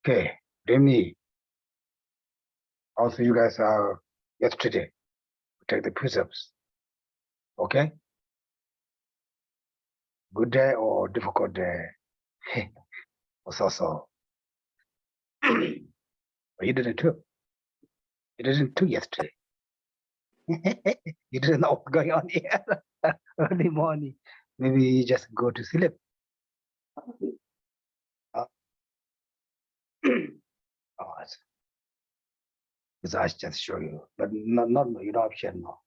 Okay, Remy, also you guys are yesterday, take the precepts, okay? Good day or difficult day? So. You didn't too. You didn't too yesterday. You didn't know what's going on here early morning. Maybe you just go to sleep. Because I just show you, but not you don't have to share now.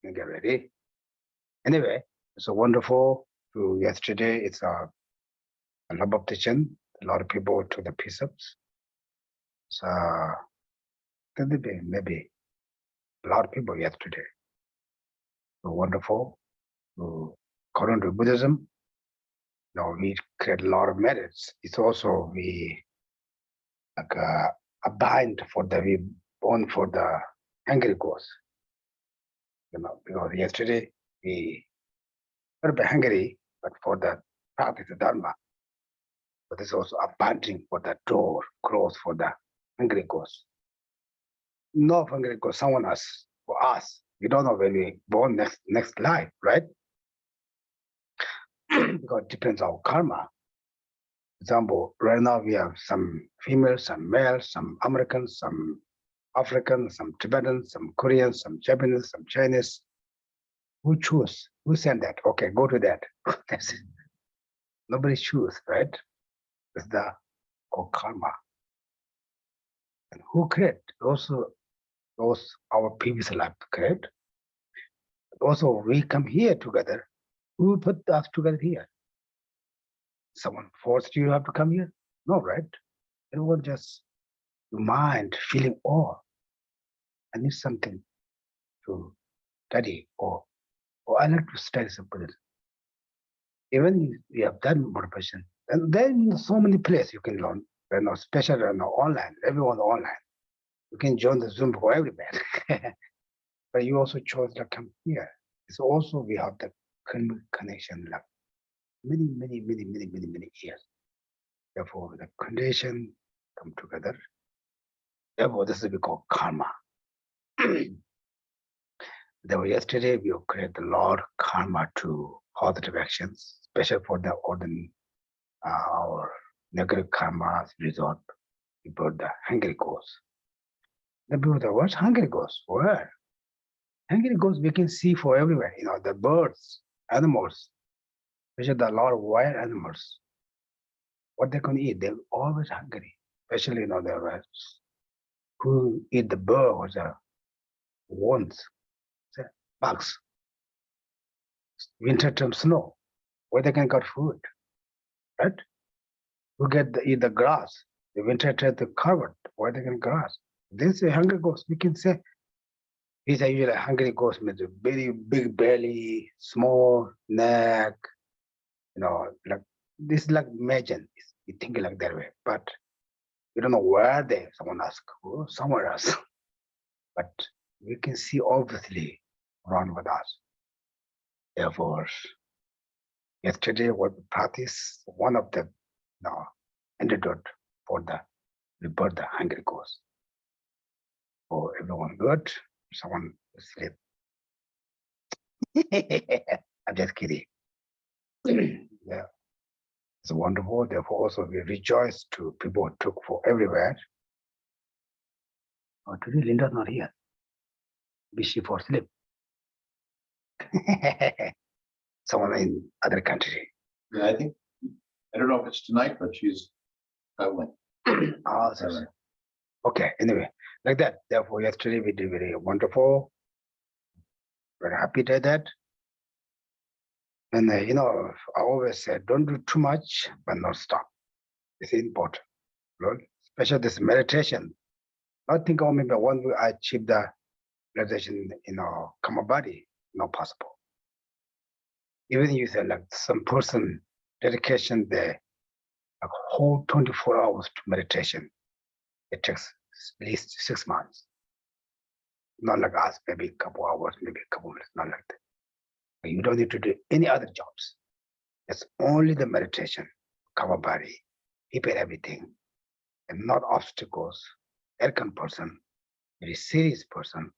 You get ready. Anyway, it's so wonderful. To yesterday, it's a love of teaching. A lot of people to the precepts. So maybe a lot of people yesterday. So wonderful. So, according to Buddhism, we create a lot of merits. It's also we like a bind for we born for the hungry ghost. Because yesterday we not be hungry, but for the practice of Dharma. But there's also a binding for the door closed for the hungry ghost. No hungry ghost, someone else, for us. We don't know when we born next life, right? Because it depends on our karma. Example, right now we have some females, some males, some Americans, some Africans, some Tibetans, some Koreans, some Japanese, some Chinese. Who choose? Who sent that? Okay, go to that. That's it. Nobody choose, right? It's the called karma. And who create? Also, those our previous life create. Also, we come here together. Who put us together here? Someone forced you have to come here? No, right? It was just your mind feeling awe. I need something to study, or I like to study some Buddhism. Even you have done meditation, and then so many places you can learn, especially online, everyone online. You can join the Zoom for everywhere. But you also chose to come here. It's also we have the connection like many years. Therefore, the condition come together. Therefore, this is called karma. Therefore, yesterday we created a lot of karma to positive actions, especially for the ordinary, our negative karma result. We brought the hungry ghost. The Buddha, what's hungry ghost? Where? Hungry ghosts we can see for everywhere. The birds, animals, especially a lot of wild animals. What they can eat, they're always hungry. Especially, the rats who eat the bird or the worms, the bugs. Winter term snow, where they can get food, right? Who eat the grass, the winter term the covered, where they can grass. This is a hungry ghost. We can say these are usually hungry ghosts with a very big belly, small neck, like this is like imagine. You think like that way, but you don't know where someone ask, somewhere else. But we can see obviously around with us. Therefore, yesterday what we practiced, one of the antidote for the rebirth the hungry ghost. For everyone good, someone sleep. I'm just kidding. Yeah. It's wonderful. Therefore, also we rejoice to people who took for everywhere. Oh, today Linda's not here. Maybe she for sleep. Someone in other country. Yeah, I think I don't know if it's tonight, but she's traveling. Right. Okay, anyway, like that. Therefore, yesterday we did very wonderful. Very happy to that. And you know, I always say, don't do too much, but not stop. It's important. Lord, especially this meditation. Not think, oh, maybe one will achieve the realization, you know, come a body, not possible. Even you say like some person dedication there, a whole 24 hours to meditation, it takes at least 6 months. Not like us, maybe a couple hours, maybe a couple minutes, not like that. But you don't need to do any other jobs. It's only the meditation, cover body, prepare everything, and not obstacles. Arrogant person, very serious person,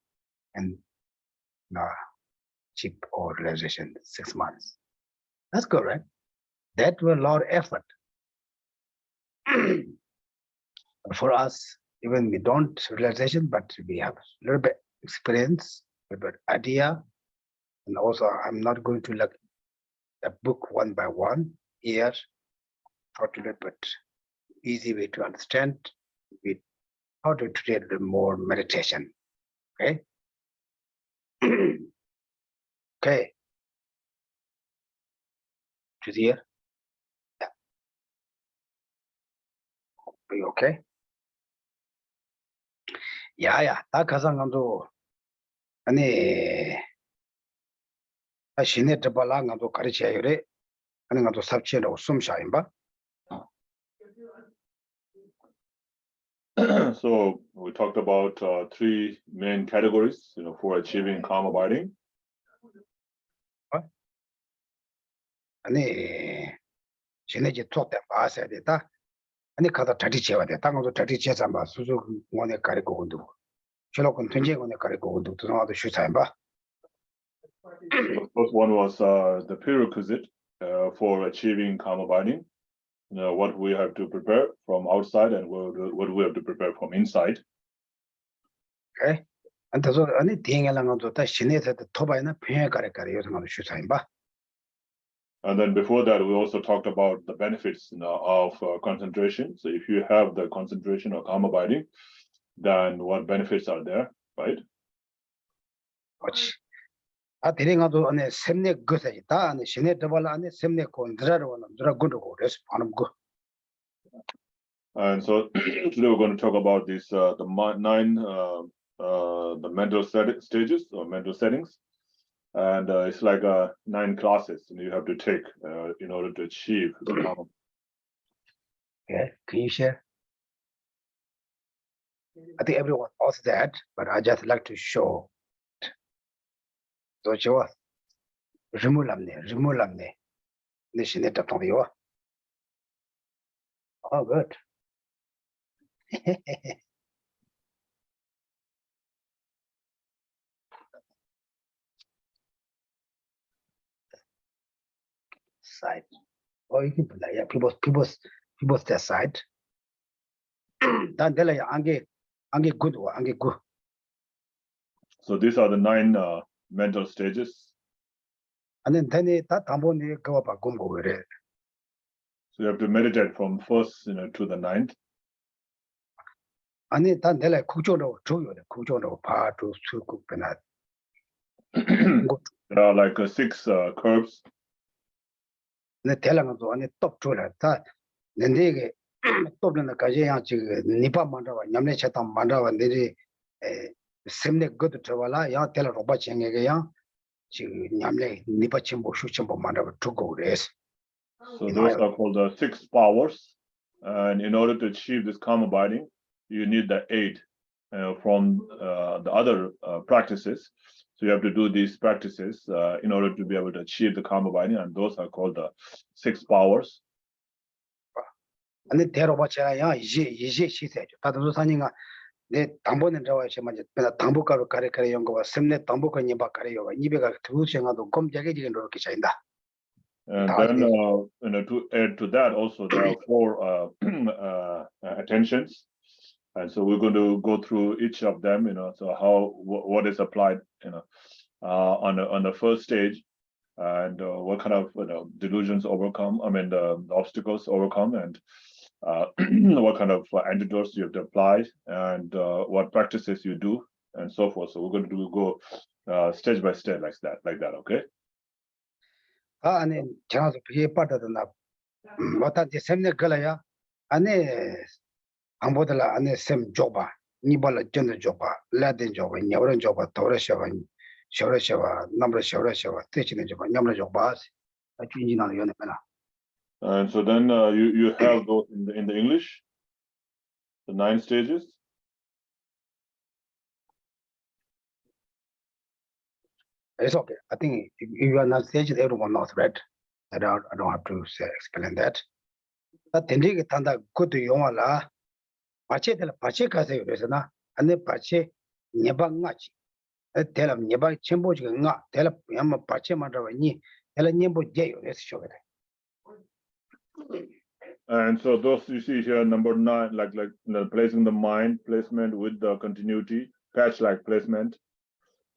and cheap or realization 6 months. That's good, right? That will a lot of effort. For us, even we don't realization, but we have a little bit experience, a little bit idea. And also, I'm not going to look the book one by one here, taught a little bit easy way to understand with how to treat more meditation. Okay. Okay. To here. Yeah. Are you okay? Yeah. That 가상감도 아니 신의 뜻발랑감도 가르쳐야 그래. 하는 것도 삽치로 숨샤인바. So we talked about three main categories, for achieving calm abiding. 아니 신의지 쫓대 봐야 되다. 아니 가다 다리 채워야 돼. 땅도 다리 채서 봐. 수수 원에 가리고 온도. 저렇게 던제 원에 가리고 온도 들어가도 쉬자 봐. The first one was the prerequisite for achieving calm abiding. What we have to prepare from outside and what we have to prepare from inside. Okay. 안타서 아니 대행이랑도 다 신의에서 토바이나 평에 가리가리 요즘도 쉬자 봐. And then before that, we also talked about the benefits of concentration. So if you have the concentration or calm abiding, then what benefits are there, right? 그렇지. 아 대행아도 안에 샘내 것에 있다. 안에 신의 더발 안에 샘내 건드라로 누라 군고 그래서 하는 거. And so today we're going to talk about this the 9 the mental stages or mental settings. And it's like 9 classes you have to take in order to achieve the calm. Okay, can you share? I think everyone knows that, but I just like to show. So show us. Remulamne. Nishineta Tondio. Oh, good. Side. Oh, you can put that. Yeah, people's their side. Dan dela ange good. So these are the 9 mental stages. And then that tamboni go up a gumbo with it. So you have to meditate from first to the 9th. And then dela kujono kujono pa to suku penat. There are like 6 curves. 내 대량도 안에 top 줄다. 내게 top는 가지야 지금 니파 만다와 냠내 쳤다 만다와 내리 샘내 것도 들어와라 야 텔라 로바 챙게야 지금 냠내 니파 첨보 슈첨보 만다와 두고 그래서. So those are called the 6 powers. And in order to achieve this calm abiding, you need the aid from the other practices. So you have to do these practices in order to be able to achieve the calm abiding, and those are called the 6 powers. 근데 대로바치야 이제 시세죠. 다들 사니가 내 담보는 저와 시만 담보가로 가르가리 연구와 샘내 담보가 님바 가리요가 이베가 두생아도 검자게 지금 이렇게 차인다. And then to add to that also there are 4 attentions. And so we're going to go through each of them, so what is applied, on the first stage. and what kind of delusions overcome. I mean, the obstacles overcome, and what kind of antidotes you have to apply, and what practices you do, and so forth. So we're going to go stage by stage like that. Okay. 아니 저도 그게 빠르다나 어떤지 샘내 걸어야 아니 방보들라 아니 샘 줘봐 니발라 전도 줘봐 라든 줘봐 녀런 줘봐 도르셔봐 쇼르셔봐 남르 쇼르셔봐 뜻이는 줘봐 냠르 줘봐 아주인이나 연애나. And so then you have those in the English, the 9 stages. It's okay. I think if you are not saying everyone knows, right? I don't have to explain that. But then you can good to you la pache 가세요. 그래서나 안에 pache 네방아치. tell them 네방 첨보지가 nga tell them pache 만들어니 tell 님보 제요. 그래서 쇼게. And so those you see here, number 9, like placing the mind placement with the continuity, patch-like placement,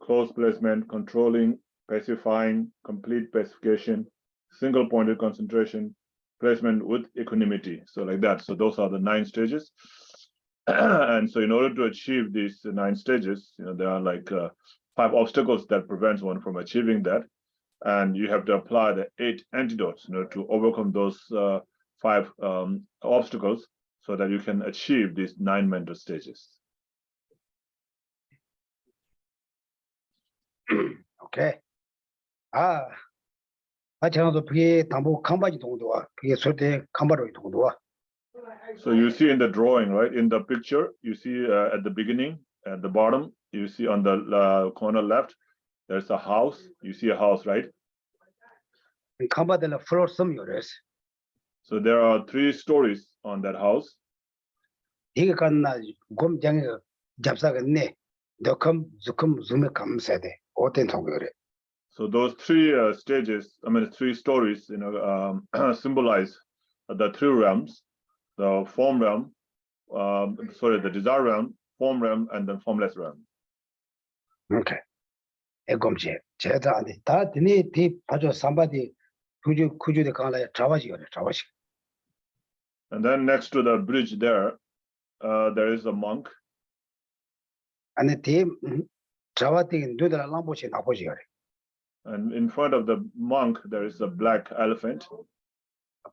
close placement, controlling, pacifying, complete pacification, single-pointed concentration, placement with equanimity. So like that. So those are the 9 stages. And so in order to achieve these 9 stages, there are like 5 obstacles that prevents one from achieving that. And you have to apply the 8 antidotes to overcome those 5 obstacles so that you can achieve these 9 mental stages. Okay. 저도 그게 담보 칸바지 동도와 그게 설때 칸바로 동도와. So you see in the drawing, right? In the picture, you see at the beginning, at the bottom, you see on the corner left, there's a house. You see a house, right? 칸바들 floor some yours. So there are 3 stories on that house. 이게 간나 곰장에 잡사겠네. 너컴 zukum zoom 감사돼. 어떤 통거래. So those 3 stages, I mean 3 stories, symbolize the 3 realms, the form realm, the desire realm, form realm, and then formless realm. Okay. 에곰지 제가 아니 다 드니 디 봐줘 somebody 구주데 강라에 자와지요래 자와시. And then next to the bridge there is a monk. 아니 디 자와디 누들 람보시 나보지요래. And in front of the monk there is a black elephant.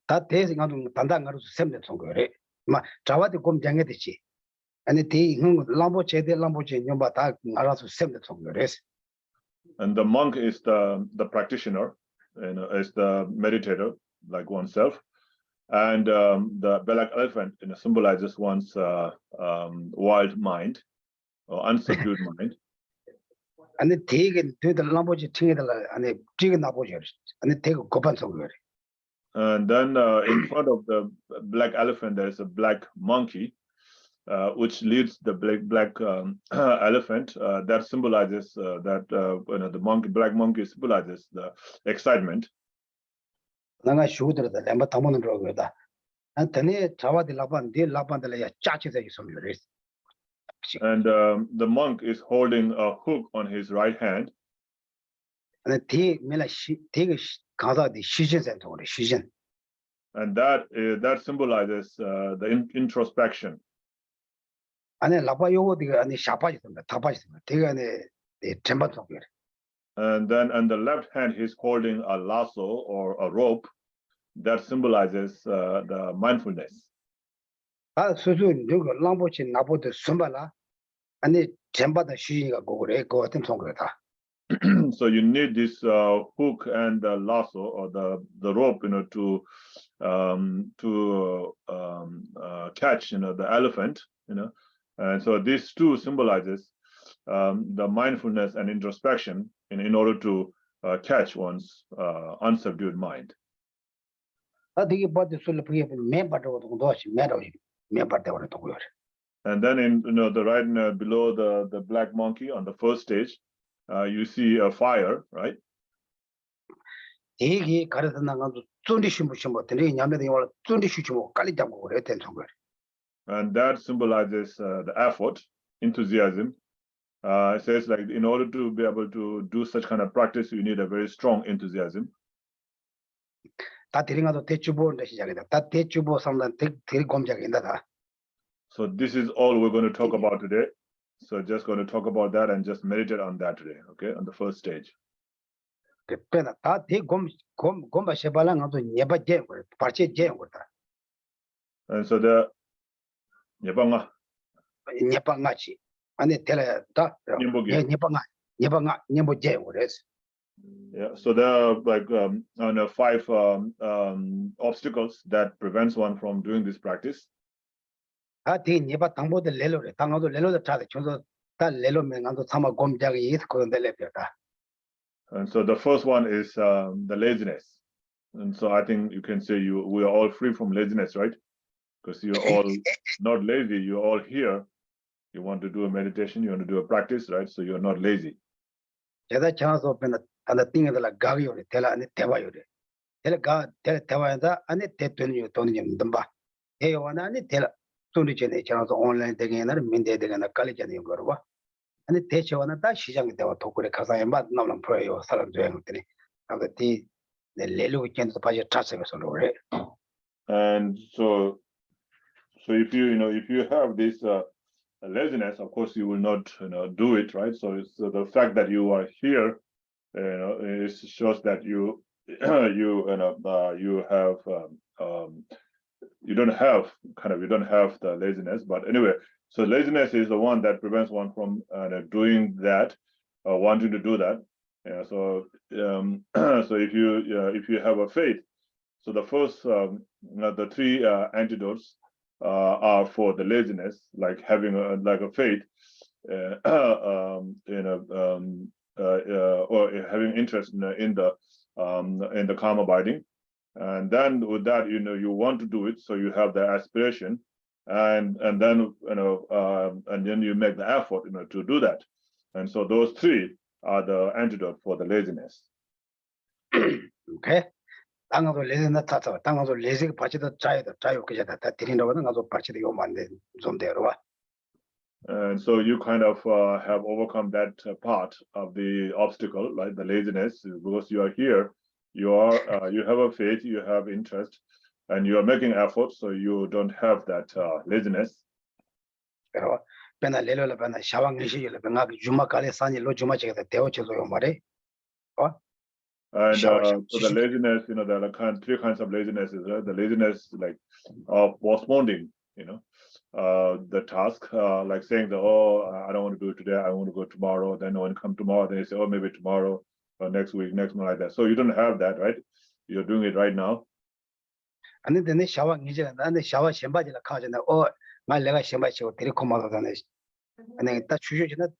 다 대생가도 단단가로 셈데 통거래. 마 자와디 곰장에 되지. 아니 디 람보체데 람보체 녀바 다 알아서 셈데 통거래. And the monk is the practitioner, is the meditator, like oneself. And the black elephant symbolizes one's wild mind or unsubdued mind. 아니 되게 되들 람보지 팅에들 아니 되게 나보지. 아니 되게 고판 통거래. And then in front of the black elephant, there is a black monkey, which leads the black elephant. That symbolizes the black monkey symbolizes the excitement. 내가 슈드르다 렘바 타모는 거다. 안 전에 자와디 라반 디 라반들이야 짜치서 있으면 And the monk is holding a hook on his right hand. 아니 디 메라 되게 가다디 시즌 센터래 시즌. And that symbolizes the introspection. 아니 라바 요거디가 아니 샤파지던가 타파지던가 되게 아니 전반 속에. And then on the left hand, he's holding a lasso or a rope that symbolizes the mindfulness. 아 수준 요거 람보치 나보드 숨발라 아니 전반다 시즌이가 고그래 그 어떤 통거다. So you need this hook and the lasso or the rope, to catch, the elephant, and so these 2 symbolizes the mindfulness and introspection in order to catch one's unsubdued mind. 아 되게 버드 술을 그게 멤버도 도시 매로지 멤버도 도고요. And then in the right below the black monkey on the first stage, you see a fire, right? 되게 가르쳐 나가도 쫀디 심부심부 되게 냠에도 이걸 쫀디 쉬지고 깔리 잡고 그래 된 통거. And that symbolizes the effort, enthusiasm, It says like in order to be able to do such kind of practice, you need a very strong enthusiasm. 다 드링아도 대주보인데 시작이다. 다 대주보 상단 되게 검작인다 다. So this is all we're going to talk about today. So just going to talk about that and just meditate on that today, okay, on the first stage. 그래나 다 되게 검바 셔발랑 아도 예바 제 거. 발제 제 거다. And so the 예방아 예방아치. 아니 텔라 다. 예방아 예보 제 거래서. Yeah, so there are like 5 obstacles that prevents one from doing this practice. 다 되게 예바 당보들 레로래. 당아도 레로도 차대. 저도 다 레로 명안도 참아 검작이 있어 그런데 레뼈다. And so the first one is the laziness. And so I think you can say we are all free from laziness, right? Because you're all not lazy, you're all here. You want to do a meditation, you want to do a practice, right? So you're not lazy. 제가 전화서 변나 안에 띵에들 가기요래. 텔라 안에 대화요래. 텔라 대화한다 안에 대돈이 돈이 좀 봐. 대화나 안에 텔라 돈이 전에 전화서 온라인 되게나 민대 되게나 깔리잖아요 거와. 아니 대체와는 다 시장에 대화 도구에 가상에 맞 나오는 프로요 사람 되는데 아무튼 이 레루 견도 빠져 찾아서 그래. And so if you have this laziness, of course you will not do it, right? So it's the fact that you are here, it shows that you don't have the laziness. But anyway, so laziness is the one that prevents one from doing that, wanting to do that. Yeah, so so if you have a faith, so the first the 3 antidotes are for the laziness, like having a faith, or having interest in the calm abiding, and then with that you want to do it, so you have the aspiration, and then and then you make the effort to do that, and so those 3 are the antidote for the laziness. Okay. 당가도 레즈나 타서 당가도 레즈가 받치다 자유 그자다 다 드린다고는 가서 받치다 요 만데 좀 되어와. And so you kind of have overcome that part of the obstacle, like the laziness, because you are here, you have a faith, you have interest, and you are making effort, so you don't have that laziness. 그래서 배나 레로라 배나 샤왕리시를 배나 주마칼에 산일로 주마치가 되어쳐서 요 말에. And so the laziness, there are 3 kinds of lazinesses, right? The laziness like of postponing, the task, like saying that, I don't want to do it today, I want to go tomorrow. Then when come tomorrow, then you say, maybe tomorrow or next week, next month, like that. So you don't have that, right? You're doing it right now. 아니 근데 샤왕 이제 나는 샤워 셴바지라 가잖아. 말 내가 셴바치고 데리 고마다네. 아니 딱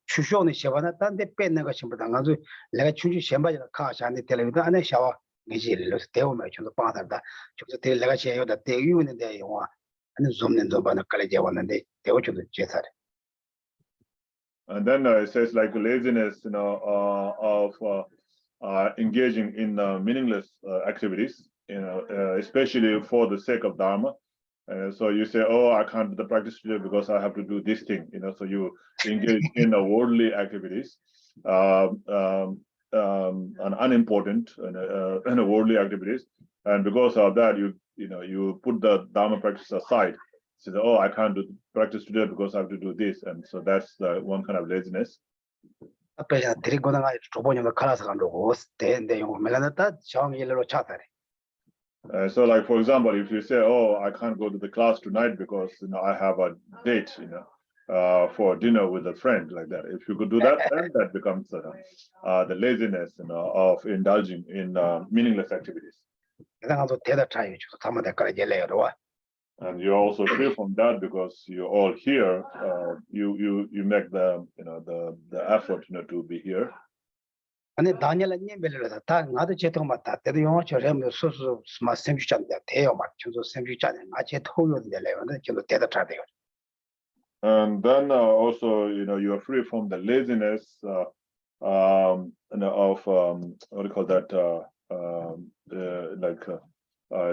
추쇼는 샤와나 딴데 뺏는 거 전부 다 가지고 내가 추주 셴바지라 가자는데 텔레비전 안에 샤워 이제를 대오면 좀 빠다다. 저기서 텔 내가 셔요다 대유는데 영화. 아니 좀는 좀 바나 깔게 왔는데 대오주도 제살. And then it says like laziness, of engaging in meaningless activities, especially for the sake of Dharma. So you say, I can't do the practice today because I have to do this thing, so you engage in worldly activities, and unimportant and worldly activities, and because of that, you put the Dharma practice aside. So I can't do the practice today because I have to do this, and so that's the one kind of laziness. 앞에서 드리고나가 조번이가 갈아서 간다고 대인데 용 melana다 정일로 차다래. So like for example, if you say, I can't go to the class tonight because I have a date, for dinner with a friend, like that. If you could do that, then that becomes the laziness, of indulging in meaningless activities. And you're also free from that because you're all here. You make the the effort to be here. 아니 다니엘님 벨레다 다 나도 제통 맞다. 때도 영어 저렴 소소 스마 샘주잖데 대요 막 저도 샘주잖아. 아제 토요일에요. 근데 저도 대다 차대요. And then also you are free from the laziness of what do you call that,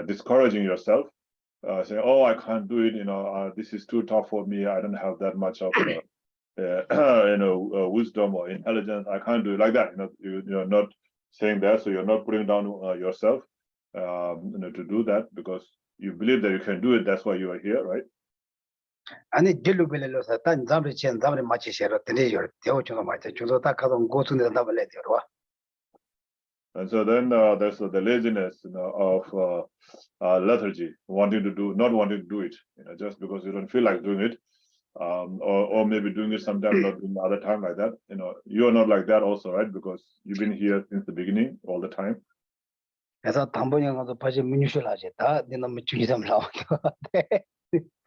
discouraging yourself, saying, I can't do it, this is too tough for me, I don't have that much of wisdom or intelligence. I can't do it like that. You're not saying that, so you're not putting down yourself, to do that because you believe that you can do it. That's why you are here, right? 아니 딜루벨로서 단 잠을 chen 잠을 마치 셔로 되네요. 대오초가 마치 주소 딱 가서 고순에 답을 해요. And so then there's the laziness of lethargy, not wanting to do it, just because you don't feel like doing it, or maybe doing it sometime, not doing the other time like that. You're not like that also, right? Because you've been here since the beginning, all the time. 그래서 담보형도 벌써 민유실하지. 다 너무 주의점 나와요.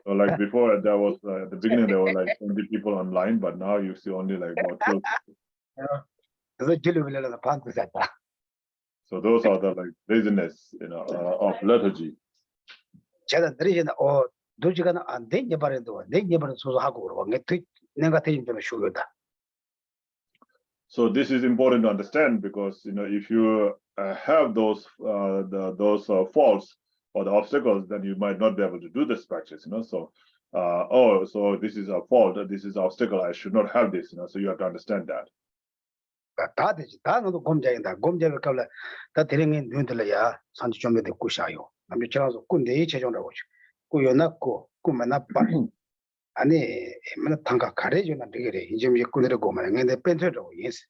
So like before, there was at the beginning there were like 20 people online, but now you see only like about 2. 그래서 딜루벨로서 반드셨다. So those are the like laziness, of lethargy. 제가 들으시나 두 시간은 안돼 예발에도 내 예발은 소소하고 그러고 내가 대신 좀 쉬우다. So this is important to understand because if you have those faults or the obstacles, then you might not be able to do this practice. So so this is a fault, this is an obstacle. I should not have this. So you have to understand that. 다 되지. 다 너도 곰자인다. 곰자를 가면 다 대령인 눈들려야 산지 좀 되고 샤요. 남이 지나서 군대 최종라고 꾸여놨고 꾸면나 빠. 아니 맨 당가 가래주나 되게 이제 군대로 보면 근데 벤트로 yes.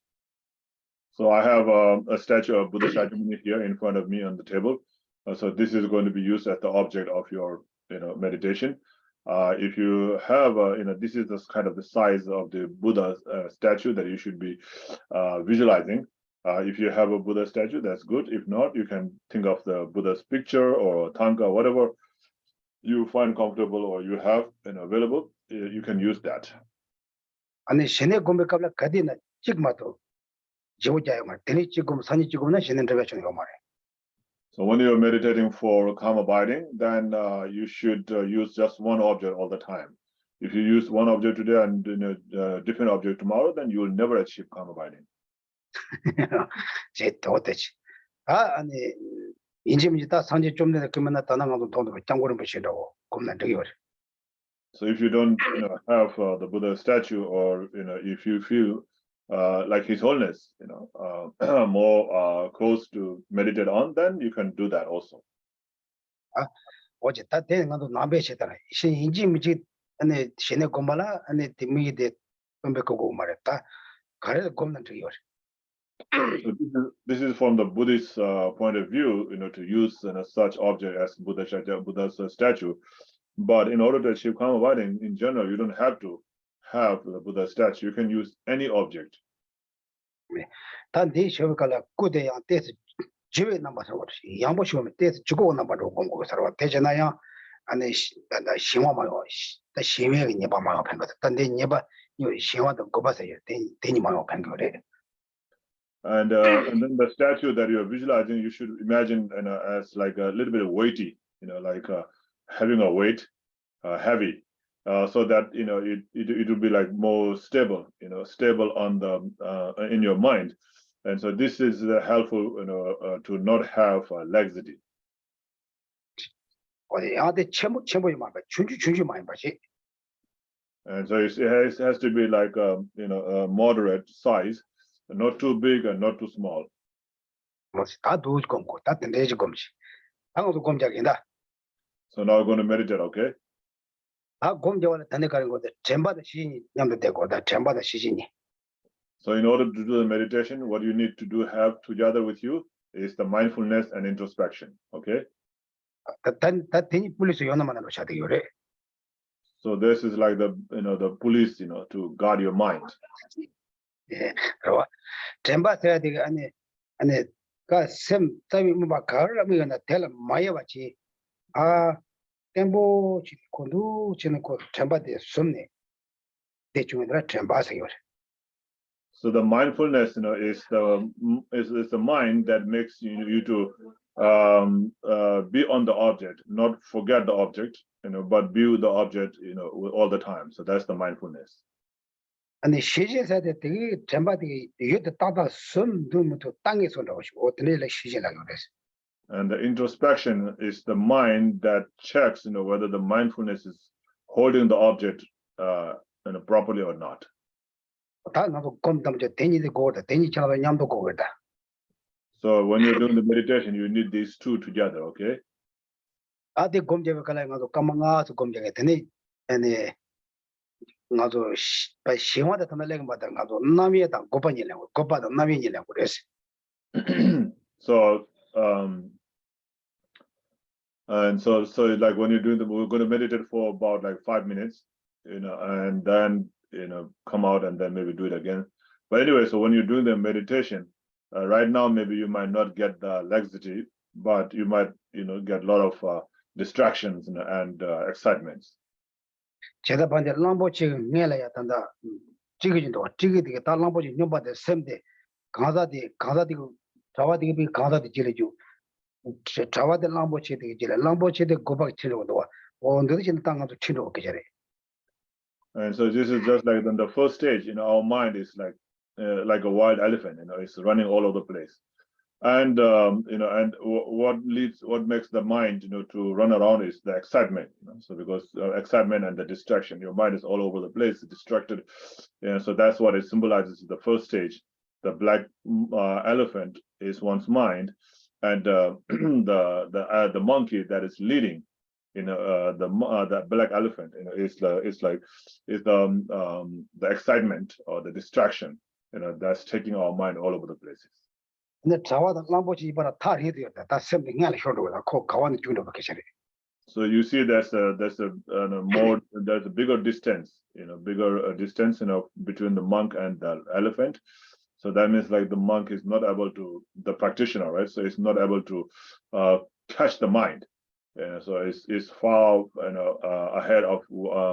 So I have a statue of Buddha Shakyamuni here in front of me on the table. So this is going to be used as the object of your meditation. If you have this is the kind of the size of the Buddha statue that you should be visualizing. If you have a Buddha statue, that's good. If not, you can think of the Buddha's picture or tanka, whatever you find comfortable or you have available. You can use that. 아니 신의 공백qabla 가디나 찍마도 지우자요 말 되니 찍으면 산이 찍으면 신의 들어가는 거 말해. So when you're meditating for calm abiding, then you should use just one object all the time. If you use one object today and different object tomorrow, then you will never achieve calm abiding. 제 도대체 아니 인지미다 산지 좀 내가 그러면 다나가도 돈도 장고를 보시라고 겁나 되게 어려. So if you don't have the Buddha statue, or if you feel like His Holiness, more close to meditate on, then you can do that also. 어제 다 되는 것도 남배시잖아. 신 인지미지 안에 신의 고말라 안에 디미데 분백하고 말했다. 가래 겁나 되게 어려. So this is from the Buddhist point of view, to use such object as Buddha's statue. But in order to achieve calm abiding, in general, you don't have to have the Buddha statue. You can use any object. 단디 쇼가라 꾸데야 데스 지외 넘버서 그렇지. 양보 쇼면 데스 주고 넘버로 공고 서로 되잖아요. 안에 신화마요. 다 신외가 네바마요 판 거다. 단디 네바 요 신화도 거봐서요. 되니 마요 판 거래. And then the statue that you're visualizing, you should imagine as like a little bit weighty, like having a weight, heavy, so that it will be like more stable, stable on the in your mind, and so this is helpful, to not have laxity. 어디 아데 첨부이 말 봐. 준주 많이 봐지. And so it has to be like a moderate size, not too big and not too small. 뭐다 두지 공고 다 된대지 공지. 방어도 공작이다. So now we're going to meditate, okay? 아 공작을 다내가는 거데 전바다 시진이 냠도 되고 다 전바다 시진이. So in order to do the meditation, what you need to have together with you is the mindfulness and introspection, okay? 다 되니 불리서 연어만 놓셔야 되요 그래. So this is like the police, to guard your mind. 예, 그러 전바서야 되게 안에 가셈 따위 뭐 가을라면 나 될 마야 같이 아 템보 지코도 지는고 전바데 숨네. 대중들아 전바서요. So the mindfulness, is the mind that makes you to be on the object, not forget the object, but view the object, all the time. So that's the mindfulness. 아니 시제사에 되게 전바데 이게 따다 숨도 땅에서 나오시고 어떤 일을 시제라고 그랬어. And the introspection is the mind that checks, whether the mindfulness is holding the object properly or not. 다 나도 검담제 대니데 고다 대니 차가 냠도 고거다. So when you're doing the meditation, you need these two together, okay? 아데 검제가 갈라 나도 까망아서 검제가 되니 아니 나도 바 시와다 담을래가 맞다 나도 남이다 고반이라고 고바다 남이니라고 그랬어. So and so like when you're doing we're going to meditate for about like 5 minutes, and then come out and then maybe do it again. But anyway, so when you're doing the meditation, right now maybe you might not get the laxity, but you might get a lot of distractions and excitements. 제가 반대 람보치 내려야 된다. 지기진도 지기디게 다 람보치 녀바데 셈데 가자디 자와디게 비 가자디 지레주 자와데 람보치 되게 지레 람보치데 고박 치료도 온데도 진 땅가도 치료 오게 저래. And so this is just like then the first stage, our mind is like a wild elephant, it's running all over the place. And and what makes the mind to run around is the excitement. So because excitement and the distraction, your mind is all over the place, distracted. So that's what it symbolizes. The first stage, the black elephant is one's mind, and the monkey that is leading the black elephant is the excitement or the distraction that's taking our mind all over the places. 근데 자와다 람보치 이바라 다 해도였다. 다 셈데 냐를 효도가 코 가와는 주로 그렇게 저래. So you see there's a bigger distance, bigger distance between the monk and the elephant. So that means like the monk is not able to, the practitioner, right? So it's not able to catch the mind. So it's far ahead of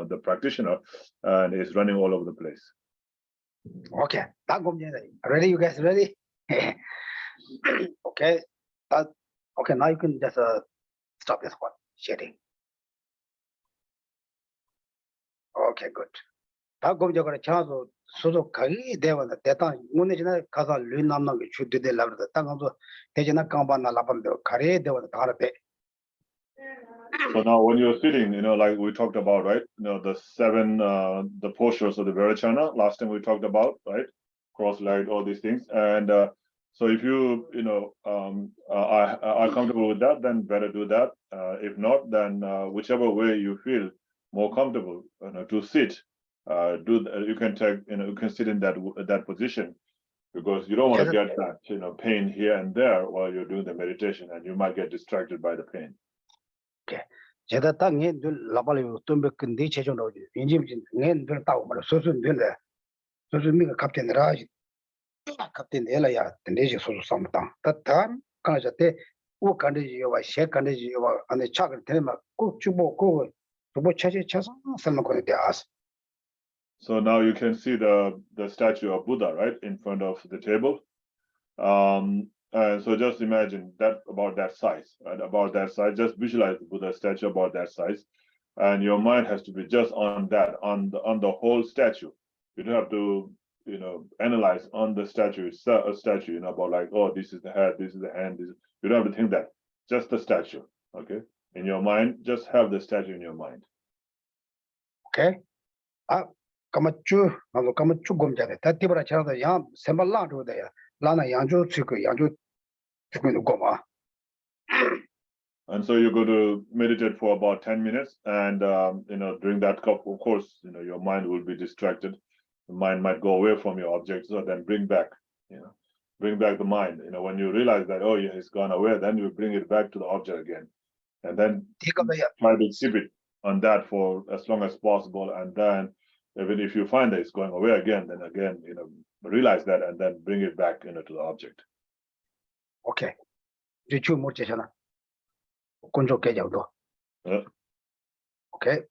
the practitioner, and is running all over the place. Okay, ready? You guys ready? Okay, okay. Now you can just stop this one sharing. Okay, good. 다음적으로 저도 소속 가기 대원의 대단 문제나 가서 륜남는 게 주되될 라브다 땅도 대전나 강반나 라반도 가래 대원 다르대. So now when you're sitting, like we talked about, right? The seven, the postures of the Virachana, last time we talked about, right? Cross-legged, all these things. And so if you, are comfortable with that, then better do that. If not, then whichever way you feel more comfortable to sit, you can take, you can sit in that position, because you don't want to get that, pain here and there while you're doing the meditation, and you might get distracted by the pain. Okay. 제가 땅에 늘 라발이 돈백근데 제정로 인지진 낸들 따고 말 소소들래 소소미가 갑텐이라 갑텐엘라야 된대지 소소 삼다 따탄 가자때 우 간데지와 셰 간데지와 안에 차가 되면 꼭 주보 꼭 주보 차지 차서 설마 거는 돼아스. So now you can see the statue of Buddha, right, in front of the table. And so just imagine that about that size, right? About that size. Just visualize the Buddha statue about that size, and your mind has to be just on that, on the whole statue. You don't have to, analyze on the statue, about like, oh, this is the head, this is the hand. You don't have to think that. Just the statue, okay? In your mind, just have the statue in your mind. Okay. 까마쭈 나도 까마쭈 검자래. 다티브라 차다 야 셈발라 줘야. 라나 양주 치고 양주 죽는 거마. And so you go to meditate for about 10 minutes, and during that cup, of course, your mind will be distracted. The mind might go away from your object, so then bring back the mind. When you realize that, oh yeah, it's gone away, then you bring it back to the object again, and then try to exhibit on that for as long as possible. And then even if you find that it's going away again, then again, realize that and then bring it back to the object. Okay. 이제 못 제잖아. 곤조 개정도. Okay.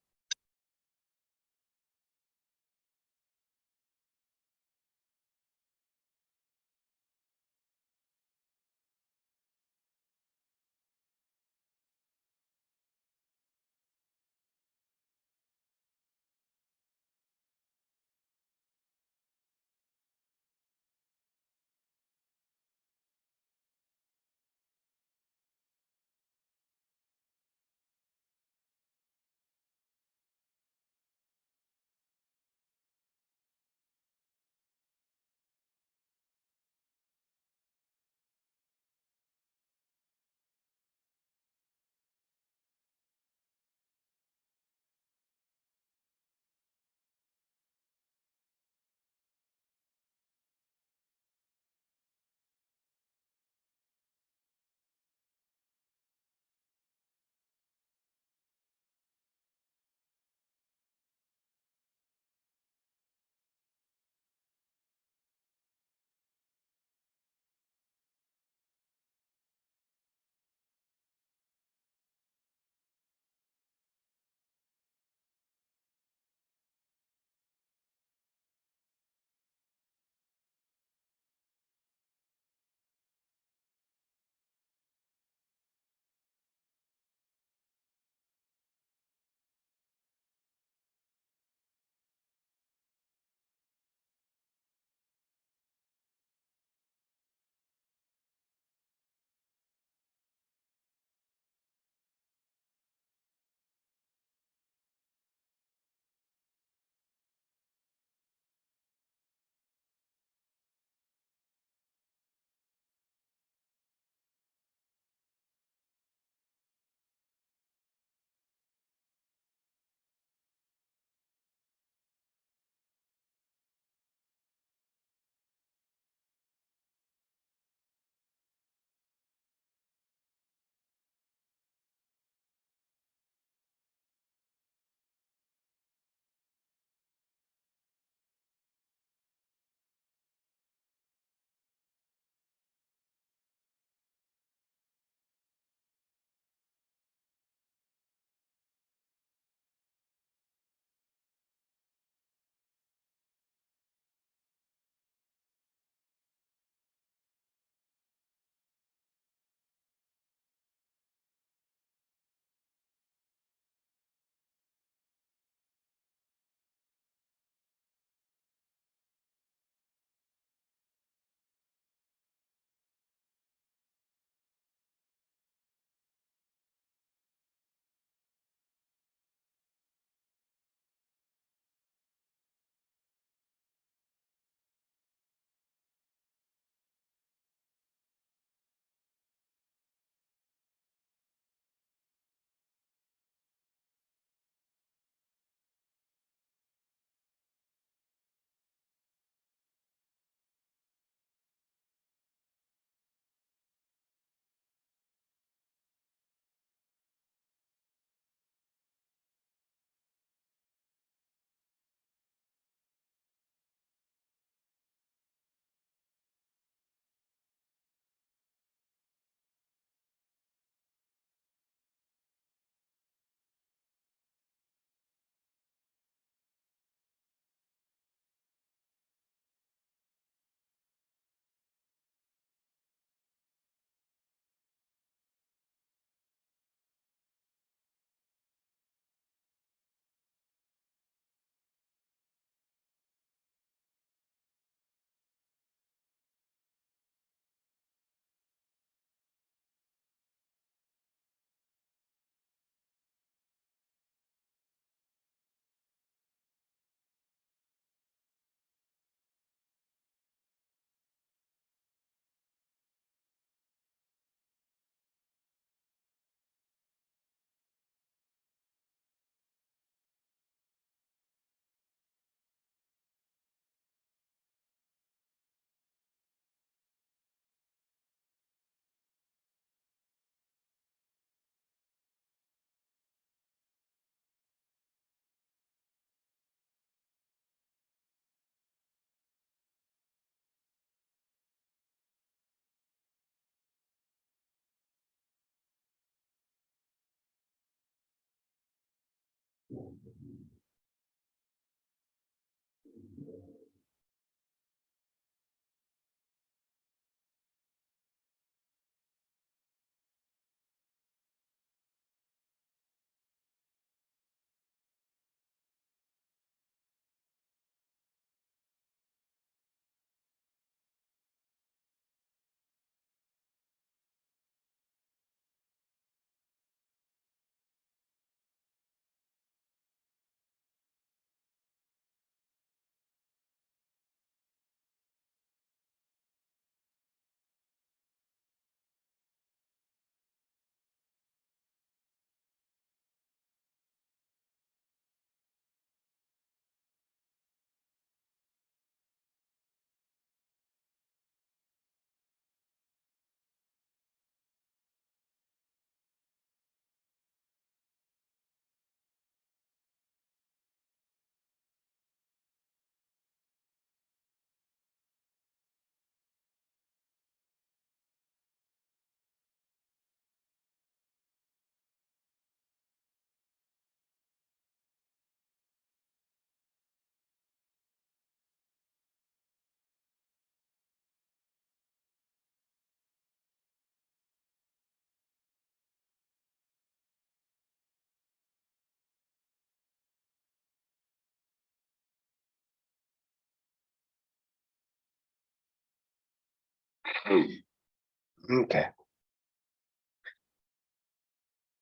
Okay.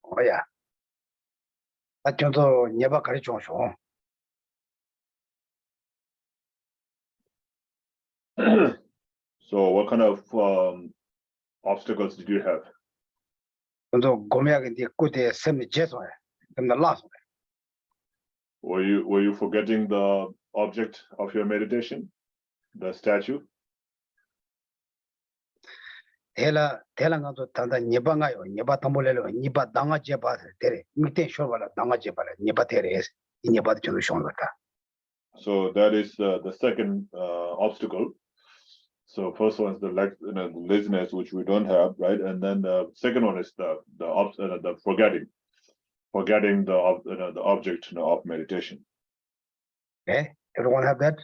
Oh yeah. That 정도 never 가르쳐 줘. So what kind of obstacles did you have? 정도 고민하게 네 끝에 샘이 죄송해. 그럼 나 last. Were you forgetting the object of your meditation, the statue? 대랑가도 단다 니방아요. 니바 담볼래로 니바 당아제 봐. 데레. 밑에 쇼발라 당아제 봐라. 니바 데레. 이 니바도 좀 쇼는다. So that is the second obstacle. So first one is the laziness, which we don't have, right? And then the second one is the forgetting the object of meditation. Okay? Everyone have that?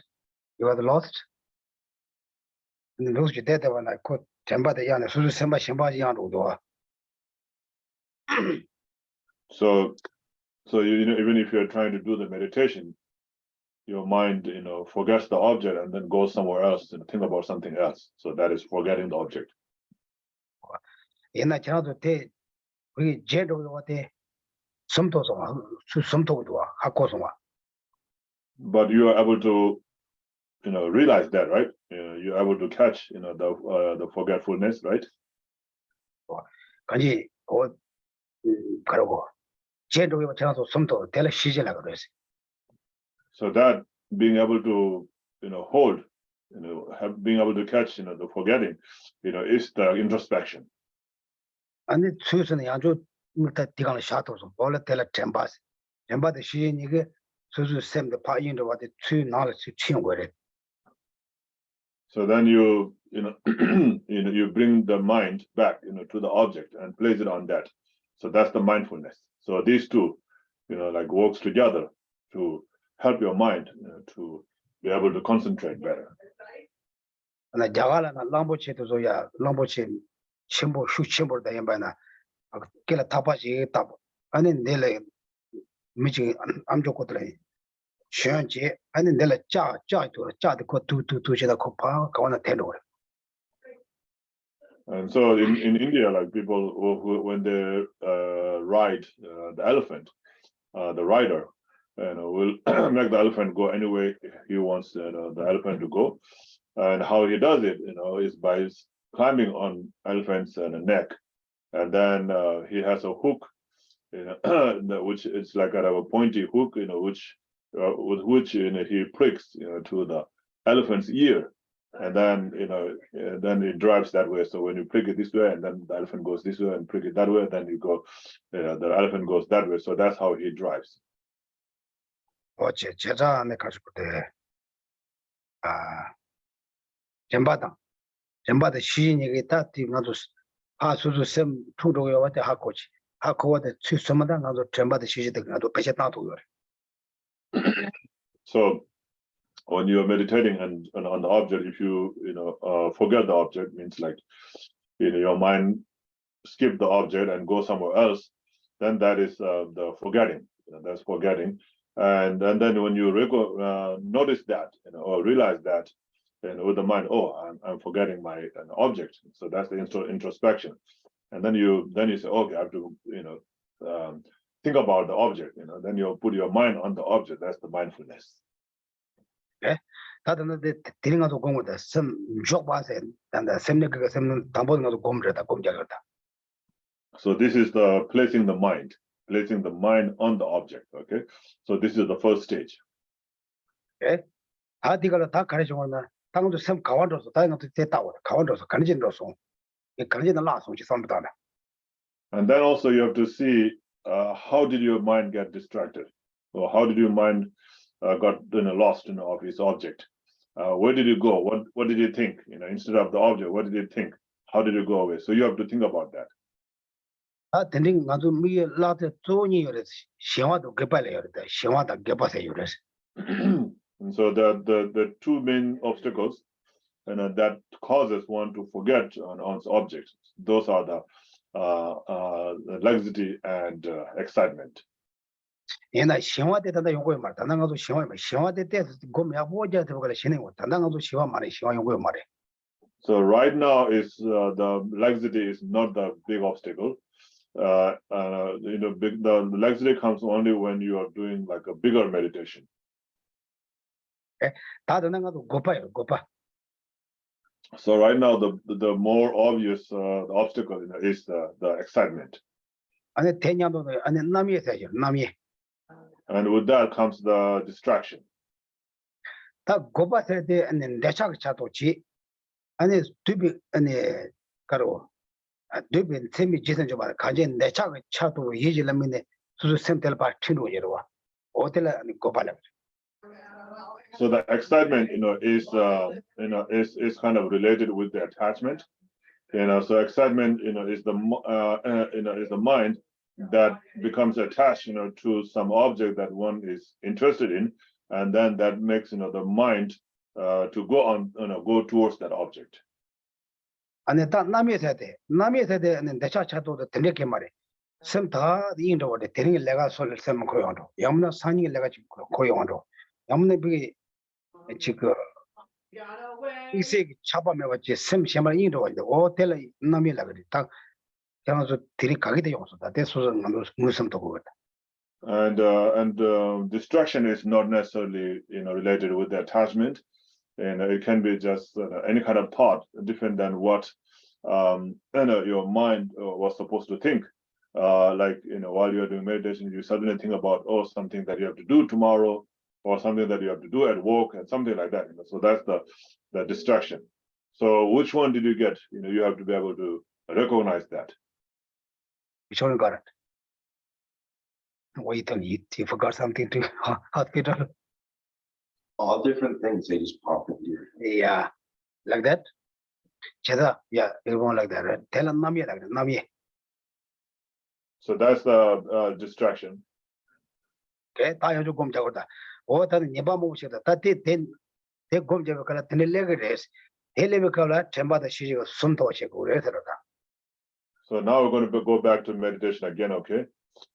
You are lost? Lose your dead when I could temper the yana, so samba shamba yan. So even if you're trying to do the meditation, your mind forgets the object and then goes somewhere else and think about something else. So that is forgetting the object. 옛날 전화도 때 우리 제도로 왔대 섬도서 섬도도 학고서와. But you are able to realize that, right? You're able to catch the forgetfulness, right? 간지 그러고 제도로 전화도 섬도 될 시절이라고 그랬어. So that being able to hold, being able to catch the forgetting, is the introspection. 아니 수선이 아주 물다 디가는 샤도서 원래 될 템바스 템바의 시인 이게 수수 샘의 파인도 와대 추 knowledge 치는 거래. So then you bring the mind back to the object and place it on that. So that's the mindfulness. So these two works together to help your mind to be able to concentrate better. 나 자갈나 람보체도 소야 람보체 첨보 슈 첨보 다연바나 걔라 타바지 타 아니 내래 미지 안 좋거든. 시한지 아니 내래 짜도 그 두두두시다 코파 가wana 테로. And so in India, like people who when they ride the elephant, the rider will make the elephant go any way he wants the elephant to go. And how he does it, is by climbing on elephant's neck, and then he has a hook, which is like a pointy hook, which with which he pricks to the elephant's ear, and then then it drives that way. So when you prick it this way, and then the elephant goes this way, and prick it that way, then you go, the elephant goes that way. So that's how he drives. 어제 제자네 가지고 때 잼바다 시인이 있다 나도 하수수 샘 투도에 왔대 하코지 하코와대 추스마다 나도 잼바다 시지도 나도 배제 나도 그래. So when you're meditating and on the object, if you forget the object, means like your mind skip the object and go somewhere else, then that is the forgetting. That's forgetting. And then when you notice that or realize that, with the mind, I'm forgetting my object. So that's the introspection. And then you say, okay, I have to think about the object. Then you put your mind on the object. That's the mindfulness. 예? 다들 드링아도 공부다 샘 족바세 단다 샘네가 샘는 담보는 공부다 공자거다. So this is the placing the mind on the object. Okay, so this is the first stage. 예? 다디가 다 가르쳐거나 당도 샘 가완도서 다른 것도 됐다고 가완도서 가르친도서 이 가르치는 라송지 삼부다나. And then also you have to see how did your mind get distracted, or how did your mind got lost of its object. Where did it go? What did you think? Instead of the object, what did you think? How did it go away? So you have to think about that. 드링 나도 미에 라데 조니 요레스 시와도 개발해 요레다 시와다 개발해 요레스. And so the two main obstacles that causes one to forget on one's objects, those are the laxity and excitement. 얘나 시와대 단다 용고에 말 단당가도 시와에 시와대 때 고미야 보자 되고 그래 신행 단당가도 시와 말에 시와 용고에 말에. So right now is the laxity is not the big obstacle. The laxity comes only when you are doing like a bigger meditation. 다 되는 것도 고파요, 고파. So right now the more obvious obstacle is the excitement. 아니 대냐도 아니 남이 되죠, 남이. And with that comes the distraction. 다 고파서 돼 아니 내차가 차도지. 아니 두비 아니 가로. 두비 셈이 지선 좀 봐. 가지 내차가 차도 예질라면에 수수 셈텔 봐 튀노 이러와. 어텔 아니 고파라. So the excitement, is kind of related with the attachment. So excitement, is the is the mind that becomes attached, to some object that one is interested in, and then that makes, the mind to go on, go towards that object. 아니 다 남이 세대 아니 내차 차도도 되게 말해. 셈다 인도 원래 되는 게 내가 소리를 셈 고용으로. 염나 산이 내가 지금 고용으로. 염나 비 지금 이세 잡아매 가지 셈 셈을 인도 원래 호텔 남이라 그래. 딱 저는 들이 가게 되어 왔다. 대소서 무슨 또 그거다. And distraction is not necessarily, related with the attachment. And it can be just any kind of thought different than what your mind was supposed to think. Like, while you're doing meditation, you suddenly think about, something that you have to do tomorrow, or something that you have to do at work, and something like that. So that's the distraction. So which one did you get? You have to be able to recognize that. 저는 거 Wait on you forgot something to hospital. All different things, they just pop into your head. Yeah, like that. Yeah, it won't like that. Right? Tell them Nami like that. Nami. So that's the distraction. Okay, tayo jo gom jagoda. O tan niba mo shida. Tati ten te gom jago kala ten legres. Hele kala temba da shijo sunto shego resarada. So now we're going to go back to meditation again, okay?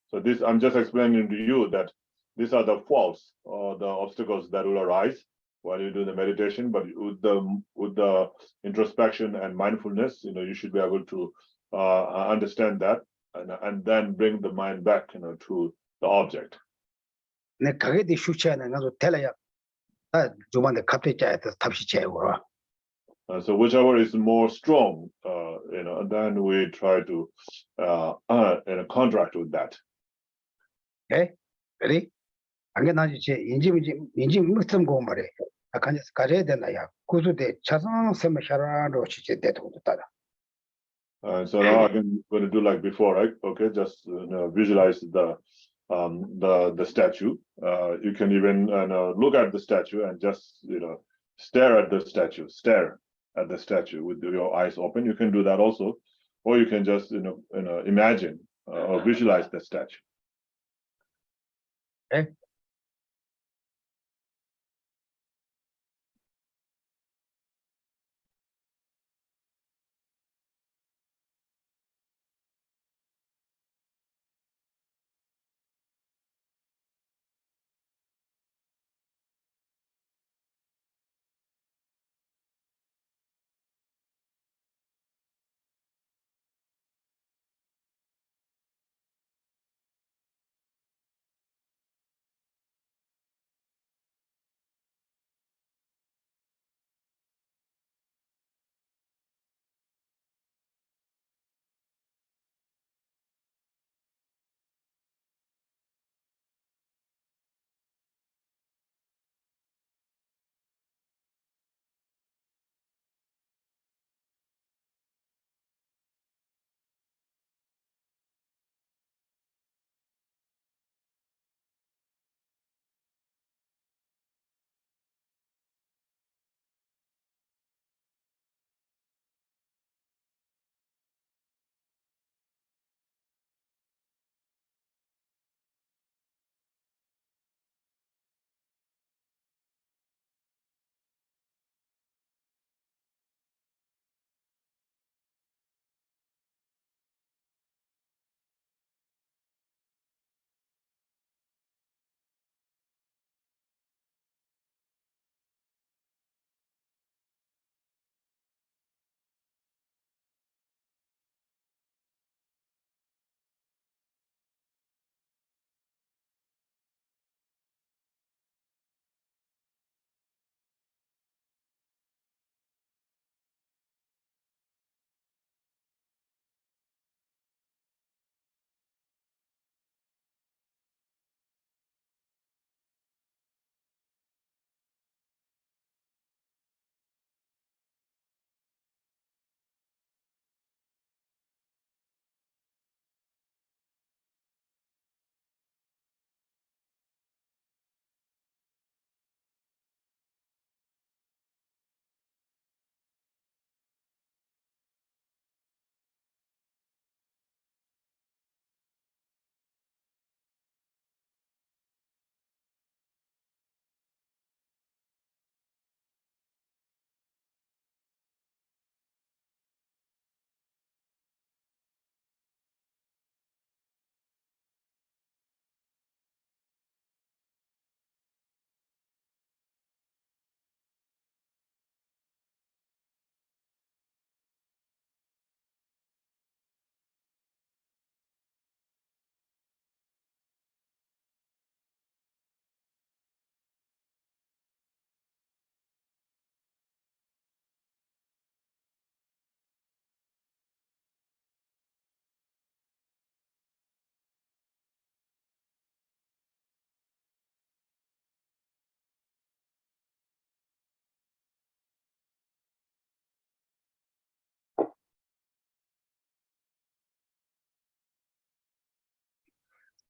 So this, I'm just explaining to you that these are the faults or the obstacles that will arise while you do the meditation, but with the introspection and mindfulness, you should be able to understand that and then bring the mind back, to the object. 내 가게 돼 슈치하는 가서 telaya. 다 주만데 갑자기 짜야서 탑시 채우고. So whichever is more strong, and then we try to contract with that. Okay, ready? 안게 나지 제 인지 무슨 거 말해. 아칸 가져야 되나야. 구수대 자성 세마샤라로 시제 대도 따라. So now I'm going to do like before, right? Okay, just visualize the statue. You can even look at the statue and just stare at the statue. Stare at the statue with your eyes open. You can do that also, or you can just imagine or visualize the statue. Okay.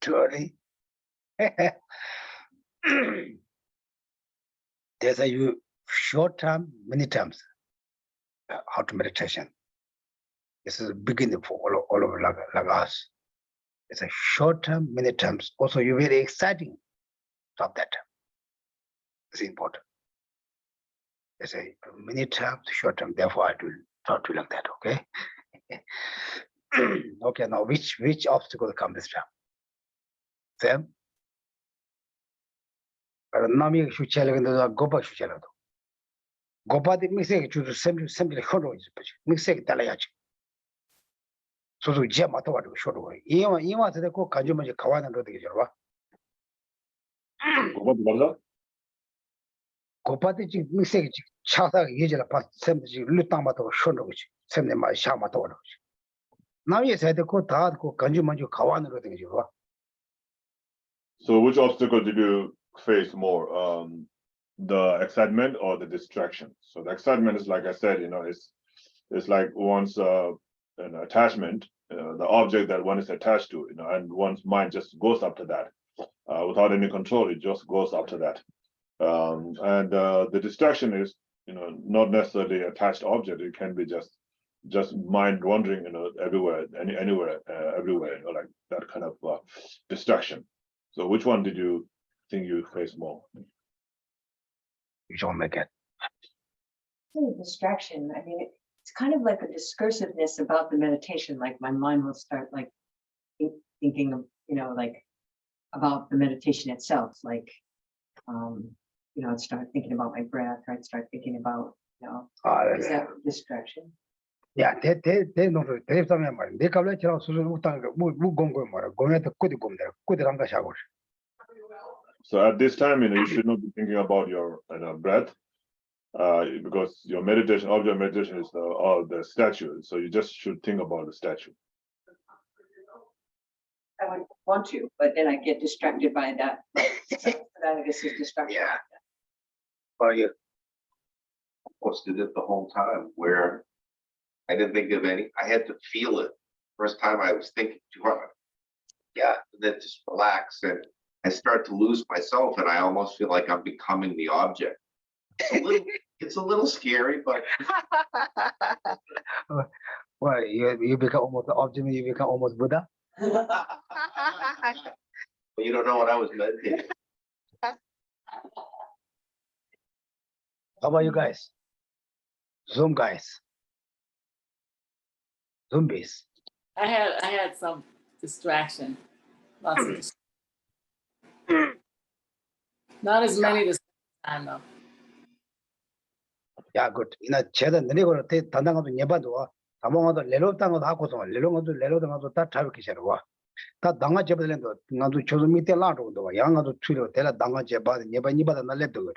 too early. There's a short term, many terms, how to meditation. This is a beginning for all of like us. It's a short term, many terms. Also, you're very exciting to have that term. It's important. There's a many terms, short term. Therefore, I do try to like that. Okay. Okay. Now, which obstacle come this time? Sam. Nami shuchelagando gopa shuchelagando. Gopa the mistake to simply hold on. Mistake talayachi. So Jamato what short away. Even the co Kanjuma Kawan and Rodriguez. What was that? Gopati mistake Chata Yijala past Semji Lutamato Shonovich, Semma Shamato. Now you said the co Tad ko Kanjuma Kawan and Rodriguez. So which obstacle did you face more? The excitement or the distraction? So the excitement is, like I said, it's like one's an attachment, the object that one is attached to, and one's mind just goes up to that without any control. It just goes up to that. And the distraction is, not necessarily attached object. It can be just mind wandering, everywhere, anywhere, everywhere, like that kind of distraction. So which one did you think you face more? You don't make it. Distraction. I mean, it's kind of like a discursiveness about the meditation. Like my mind will start like thinking of, like about the meditation itself. Like, I'd start thinking about my breath. Or I'd start thinking about, is that distraction? Yeah, they know they tell me they come like So at this time, you should not be thinking about your breath, because your meditation, object meditation is the statue. So you just should think about the statue. I would want to, but then I get distracted by that. That I guess is distraction. Yeah. Well, you Posted it the whole time where I didn't think of any, I had to feel it. First time I was thinking too hard. Yeah, then just relax and I start to lose myself and I almost feel like I'm becoming the object. It's a little scary, but well, you become almost the object, you become almost Buddha. you don't know what I was meditating. How about you guys? Zoom guys. Zombies. I had some distraction. Lots of not as many this time though. Yeah, good. 쟤는 너네가 단단하도 예봐도 다방어도 레로땅도 하고서 레로도 다 잡기 싫어. 다 당가 잡을랜도 나도 저도 밑에 라도도 양아도 틀려 대라 당가 잡아 예바다 날래도 그래.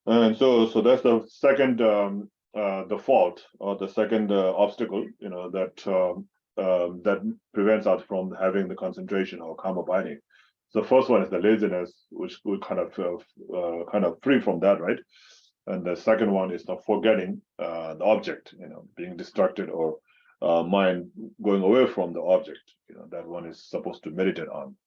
And so that's the second the fault or the second obstacle, that prevents us from having the concentration or calm abiding. So the first one is the laziness, which we kind of free from that, right? And the second one is the forgetting the object, being distracted or mind going away from the object, that one is supposed to meditate on.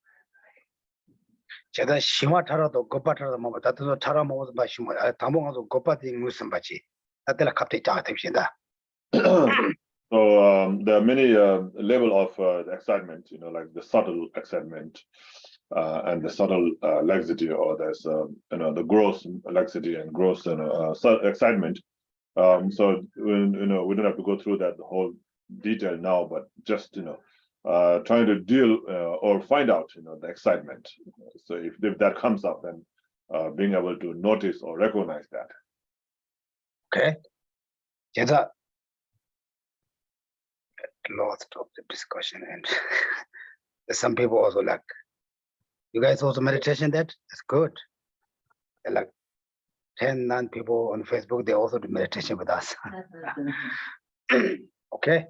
제가 심화타라도 고파타라도 뭐 다도 타라 먹어도 봐 심화 다몽아도 고파티 무슨 바지 나때라 갑자기 짜 됩시다. So there are many level of excitement, like the subtle excitement and the subtle laxity, or there's the gross laxity and gross excitement. So we don't have to go through that whole detail now, but just trying to deal or find out the excitement. So if that comes up, then being able to notice or recognize that. Okay. 제가 lost of the discussion and some people also like, you guys also meditation that? That's good. They're like 10, 9 people on Facebook, they also do meditation with us. Okay?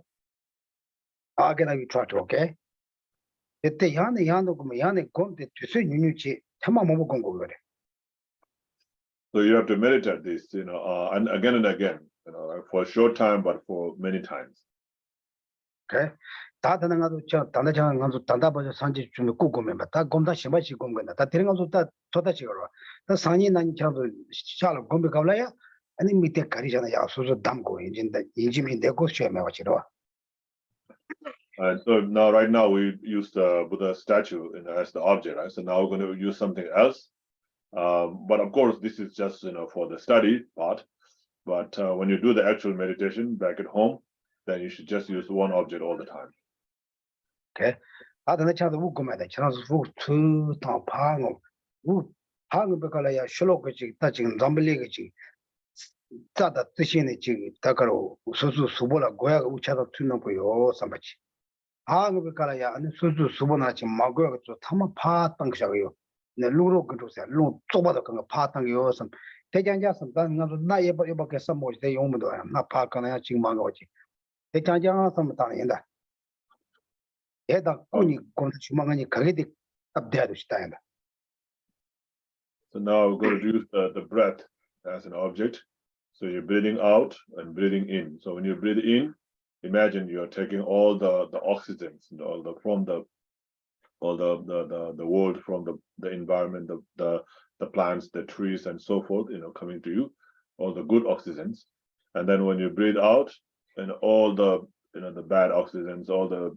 Again, I will try to, okay? So you have to meditate this, and again, for a short time, but for many times. Okay. 다 되는 가도 저 단다장 가도 단다버저 산지 좀 꾸꾸면 다 곰다 심바시 곰거나 다 되는 가도 다 좋다지 그러 다 산이 난 저도 샤로 곰be 가블라야 아니 밑에 가리잖아 야 소소 담고 인진다 인지미 내고 쉬어매 와지로 And so now, right now, we use the Buddha statue as the object, right? So now we're going to use something else. But of course, this is just for the study part. But when you do the actual meditation back at home, then you should just use one object all the time. 오케이 다 되는 차도 웃고매다 저는 수투 파고 우 파고 베깔아야 슐로그지 다 지금 잠블리그지 다다 뜻이네 지금 다가로 소수 수보라 고야 우차도 튀는 거요 삼바치 파고 베깔아야 아니 소수 수보나 지금 마고야 또 타마 파 땅샤고요 네 루로 그도세 루 좁아도 그거 파 땅이요 삼 대장자선 나도 나 예밖에 삼모지 대 용무도 나 파가나 지금 망거지 대장자 삼 땅인다 애다 꾸니 콘트 주망하니 가게디 답대하도 싶다인다 So now we're going to use the breath as an object. So you're breathing out and breathing in. So when you breathe in, imagine you're taking all the oxygens, all the from the world, from the environment, the plants, the trees, and so forth, coming to you, all the good oxygens. And then when you breathe out, and all the the bad oxygens, all the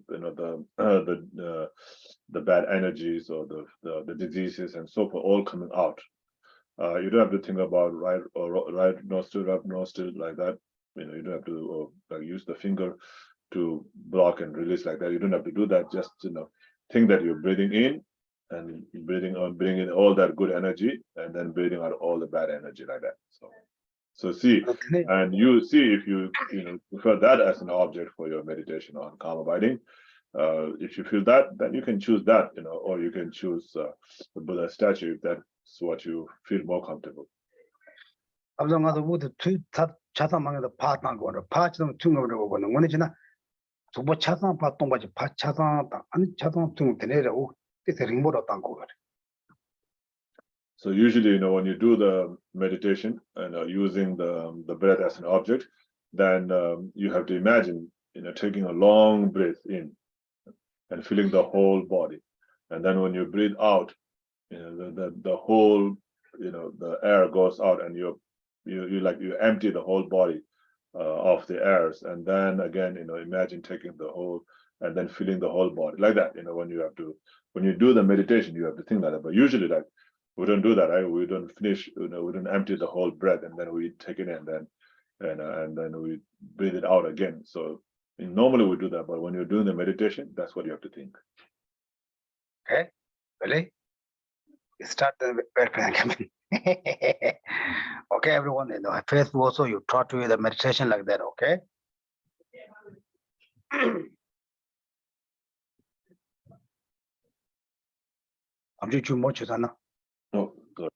bad energies or the diseases and so forth, all coming out. You don't have to think about right nostril, left nostril like that. You don't have to use the finger to block and release like that. You don't have to do that. Just think that you're breathing in and breathing out, bringing in all that good energy, and then breathing out all the bad energy like that. So see, and you see if you prefer that as an object for your meditation on calm abiding. If you feel that, then you can choose that, or you can choose the Buddha statue if that's what you feel more comfortable. 앞서가도 모두 차상망에도 파탄 거를 파치도 퉁어버리고 보는 거는 지나 두번 차상 파똥바지 파 차상 아니 차상 퉁 되네라고 뜻에 링보로 땅 거를. So usually, when you do the meditation and using the breath as an object, then you have to imagine, taking a long breath in and feeling the whole body, and then when you breathe out, the whole, the air goes out, and you empty the whole body of the airs, and then again, imagine taking the whole and then feeling the whole body like that. When you do the meditation, you have to think like that. But usually, we don't do that, right? We don't finish, we don't empty the whole breath and then we take it in, and then we breathe it out again. So normally we do that, but when you're doing the meditation, that's what you have to think. Okay, really? Start the coming. Okay, everyone, first also you try to do the meditation like that, okay? I'm just too much, Oh, good.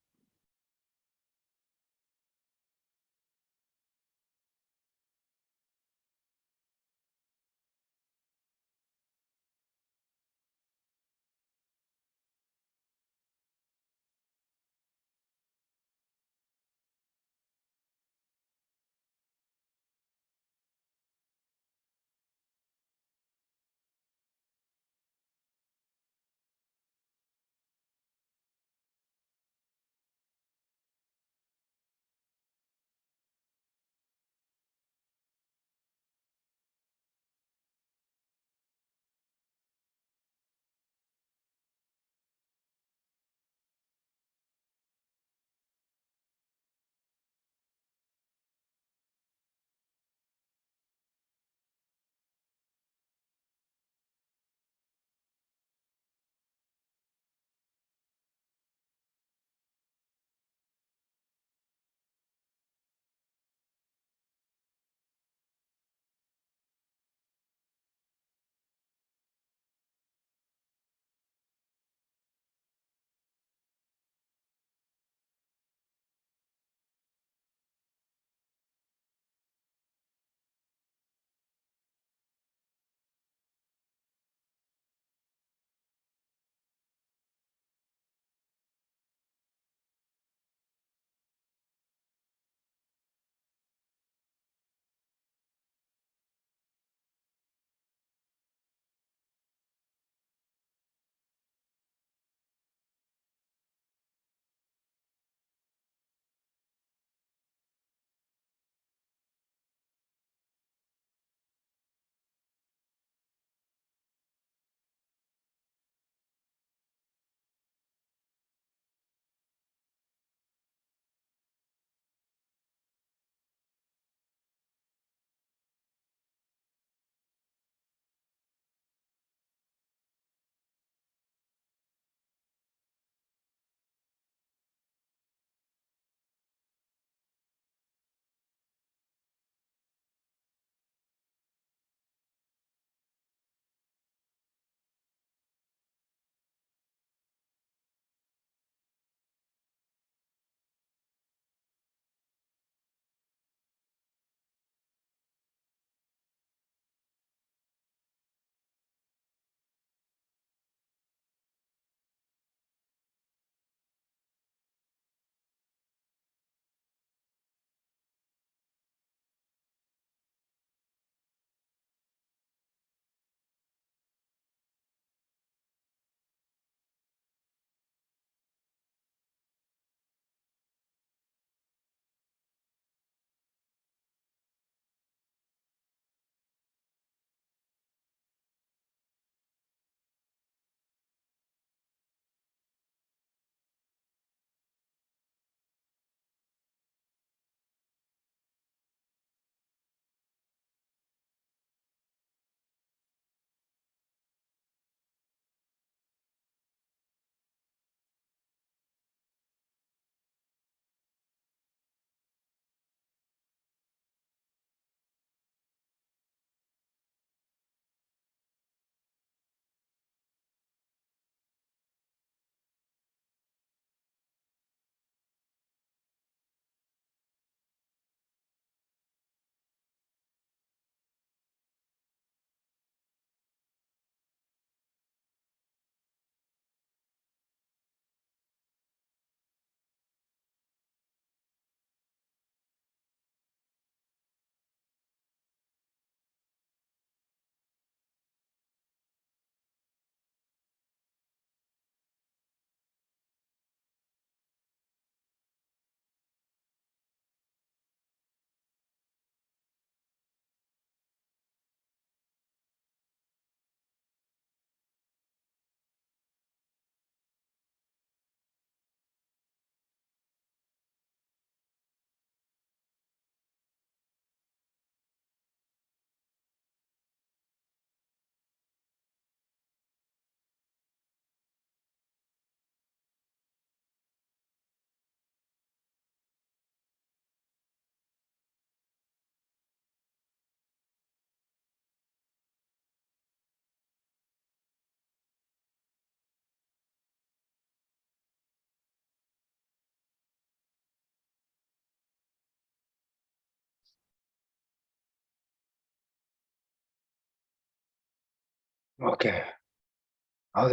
Okay.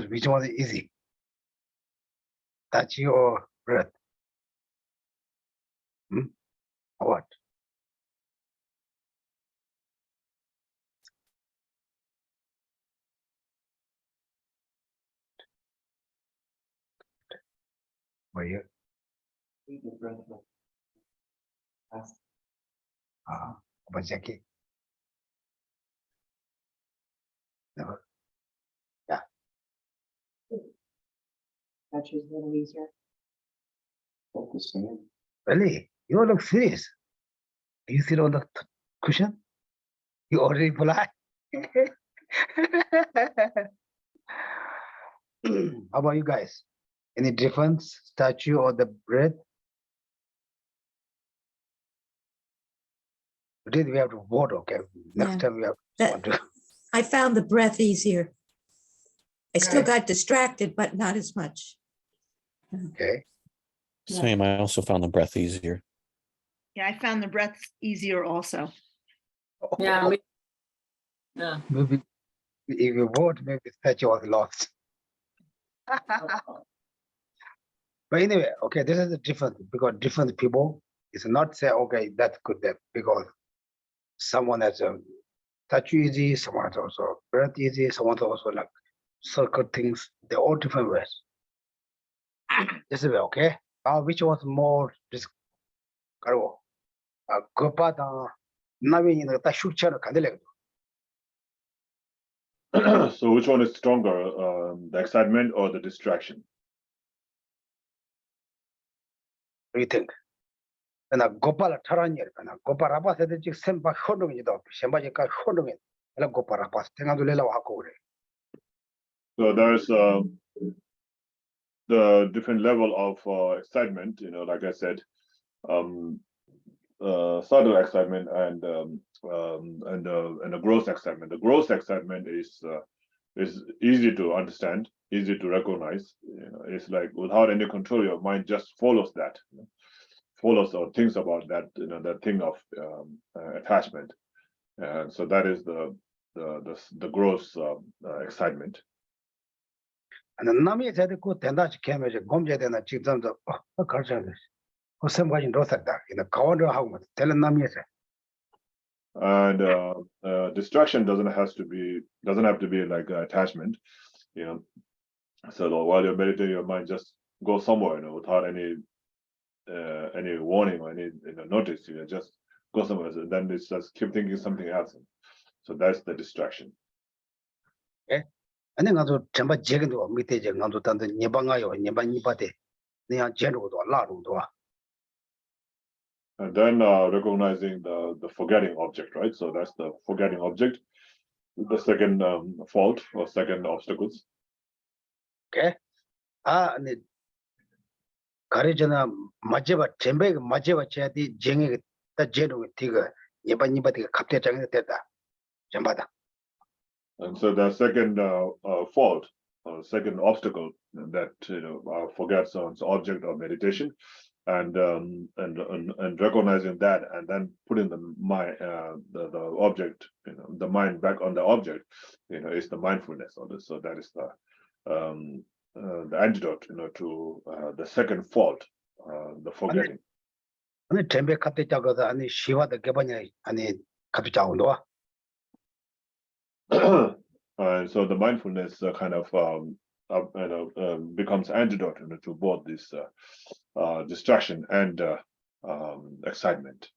Which one is easy? Touch or breath? Or what? Were you? But Jackie. Never. Touch is a little easier. Focusing. Really? You look serious. Do you sit on the cushion? You already fly? How about you guys? Any difference? Statue or the breath? Today we have to vote, okay? Next Yeah. time we have That- to. I found the breath easier. I still Okay. got distracted, but not as much. Okay. Same. I also found the breath easier. Yeah, I found the breath easier also. Yeah. Yeah. Maybe if you vote, maybe statue was lost. But anyway, okay, this is a different because different people is not say okay that's good that because someone has a touch easy, someone has also breath easy, someone also like circle things. They're all different ways. This is okay. Which was more this? Gopada Navi in the Shukchar Kandele. So which one is stronger, the excitement or the distraction? What do you think? And a Gopala Taranya, and a Goparapas at the Semba Hodong it up, Shembajaka Hodong it, and a Goparapas, Tengadulela Hakore. So there's the different level of excitement, like I said, subtle excitement and a gross excitement. The gross excitement is easy to understand, easy to recognize. It's like without any control, your mind just follows that, follows or thinks about that, that thing of attachment. And so that is the gross excitement. And the Nami said, "Go Tendachi came as a Gomja and a chief of the culture. Who somebody knows that in the Kawana Home, tell Nami. And distraction doesn't have to be like attachment, So while you're meditating, your mind just goes somewhere, without any warning or any notice. Just go somewhere. So then it's just keep thinking something else. So that's the distraction. And then also Chamba Jagan to meet the Jango Tan the Nibangayo, Nibanipate, Nia General or Ladu. And then recognizing the forgetting object, right? So that's the forgetting object, the second fault or second obstacles. Okay. And the Karijana Majeva Chembe, Majeva Chati, Jeng, the General Tiger, Nibanipati, Captain Teta, Jambada. And so the second fault, second obstacle that forgets one's object of meditation, and recognizing that, and then putting the object, the mind back on the object, is the mindfulness of this. So that is the antidote, to the second fault, the forgetting. And the Tembe Capitaga and the Shiva the Gabanya and the Capitao. And so the mindfulness kind of becomes antidote to both this distraction and excitement.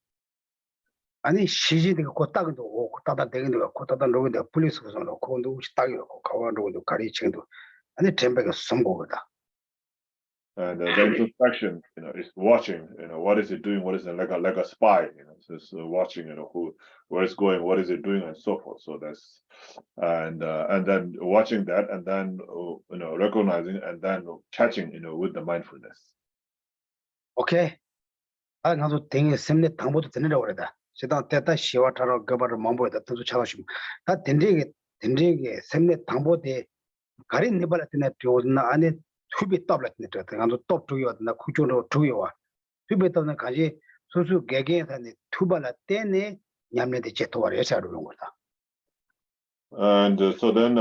아니 시지가 곧다도 곧다다 되는데 곧다다 로인데 police에서 놓고 딱이고 가와로도 가리치도 아니 템베가 성공이다. And the introspection, is watching, what is it doing? What is it like a spy? So it's watching, where it's going, what is it doing, and so forth. So that's and then watching that, and then recognizing, and then catching, with the mindfulness. 오케이. 아 나도 땡이 샘네 당보도 되는라고 그러다. 제가 때다 시와타로 거버를 몸보에다 뜻도 찾아시고 다 딘디게 샘네 당보대 가린 네발한테 표나 안에 투비 더블했네. 내가 또 투요 나 구조로 투요와 투비 더는 가지 소수 개개한테 투발라 때네 냠네데 제토와를 해서하는 거다. And so then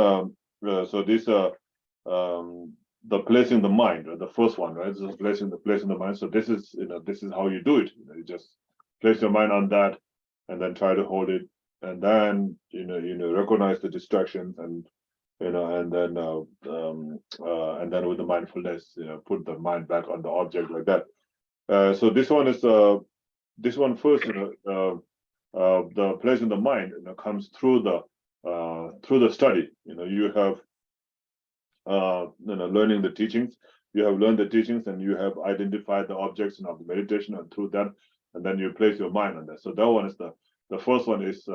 So this the placing the mind, the first one, right? So placing the mind. So this is this is how you do it. You just place your mind on that, and then try to hold it, and then recognize the distractions, and and then with the mindfulness, put the mind back on the object like that. So this one is this one first, the placing the mind comes through the study. You have learning the teachings. You have learned the teachings, and you have identified the objects of the meditation, and through that, and then you place your mind on that. So that one is the first one is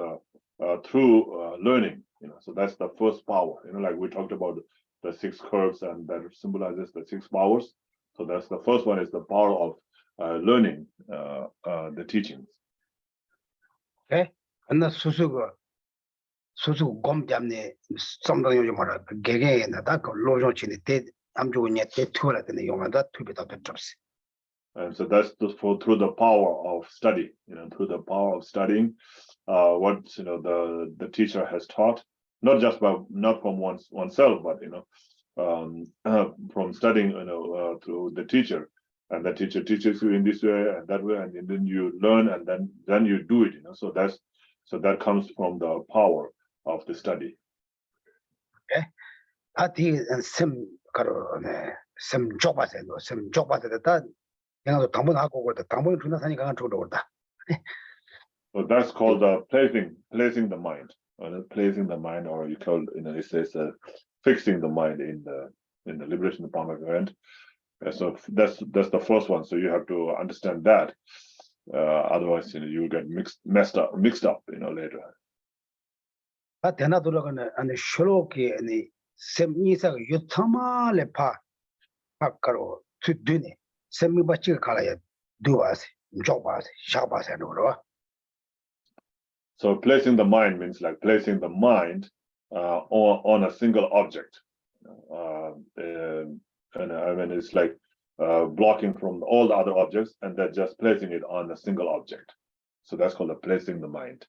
through learning. So that's the first power. Like we talked about the 6 curves, and that symbolizes the 6 powers. So that's the first one is the power of learning the teachings. Okay, and the susu gom jamne something you mara gege na da ko lojo chini te amju nya te thula te yonga da thubi da drops. And so that's through the power of study, through the power of studying what the teacher has taught, not from oneself, but from studying through the teacher, and the teacher teaches you in this way and that way, and then you learn, and then you do it. So that comes from the power of the study. Okay, ati sem karo ne sem joba se no sem joba se da yang 당분 하고 거다 당분 주나 사니 강한 쪽으로 거다. So that's called placing the mind, placing the mind, or you call it says fixing the mind in the liberation of pomegranate. So that's the first one. So you have to understand that. Otherwise, you will get mixed up later. 아 대나 돌아가는 아니 쇼로키 아니 셈이사 유타마레 파 파카로 투드네 셈미바치 칼아야 두아세 조바세 샤바세 노로. So placing the mind means like placing the mind on a single object, and I mean it's like blocking from all the other objects, and then just placing it on a single object. So that's called placing the mind.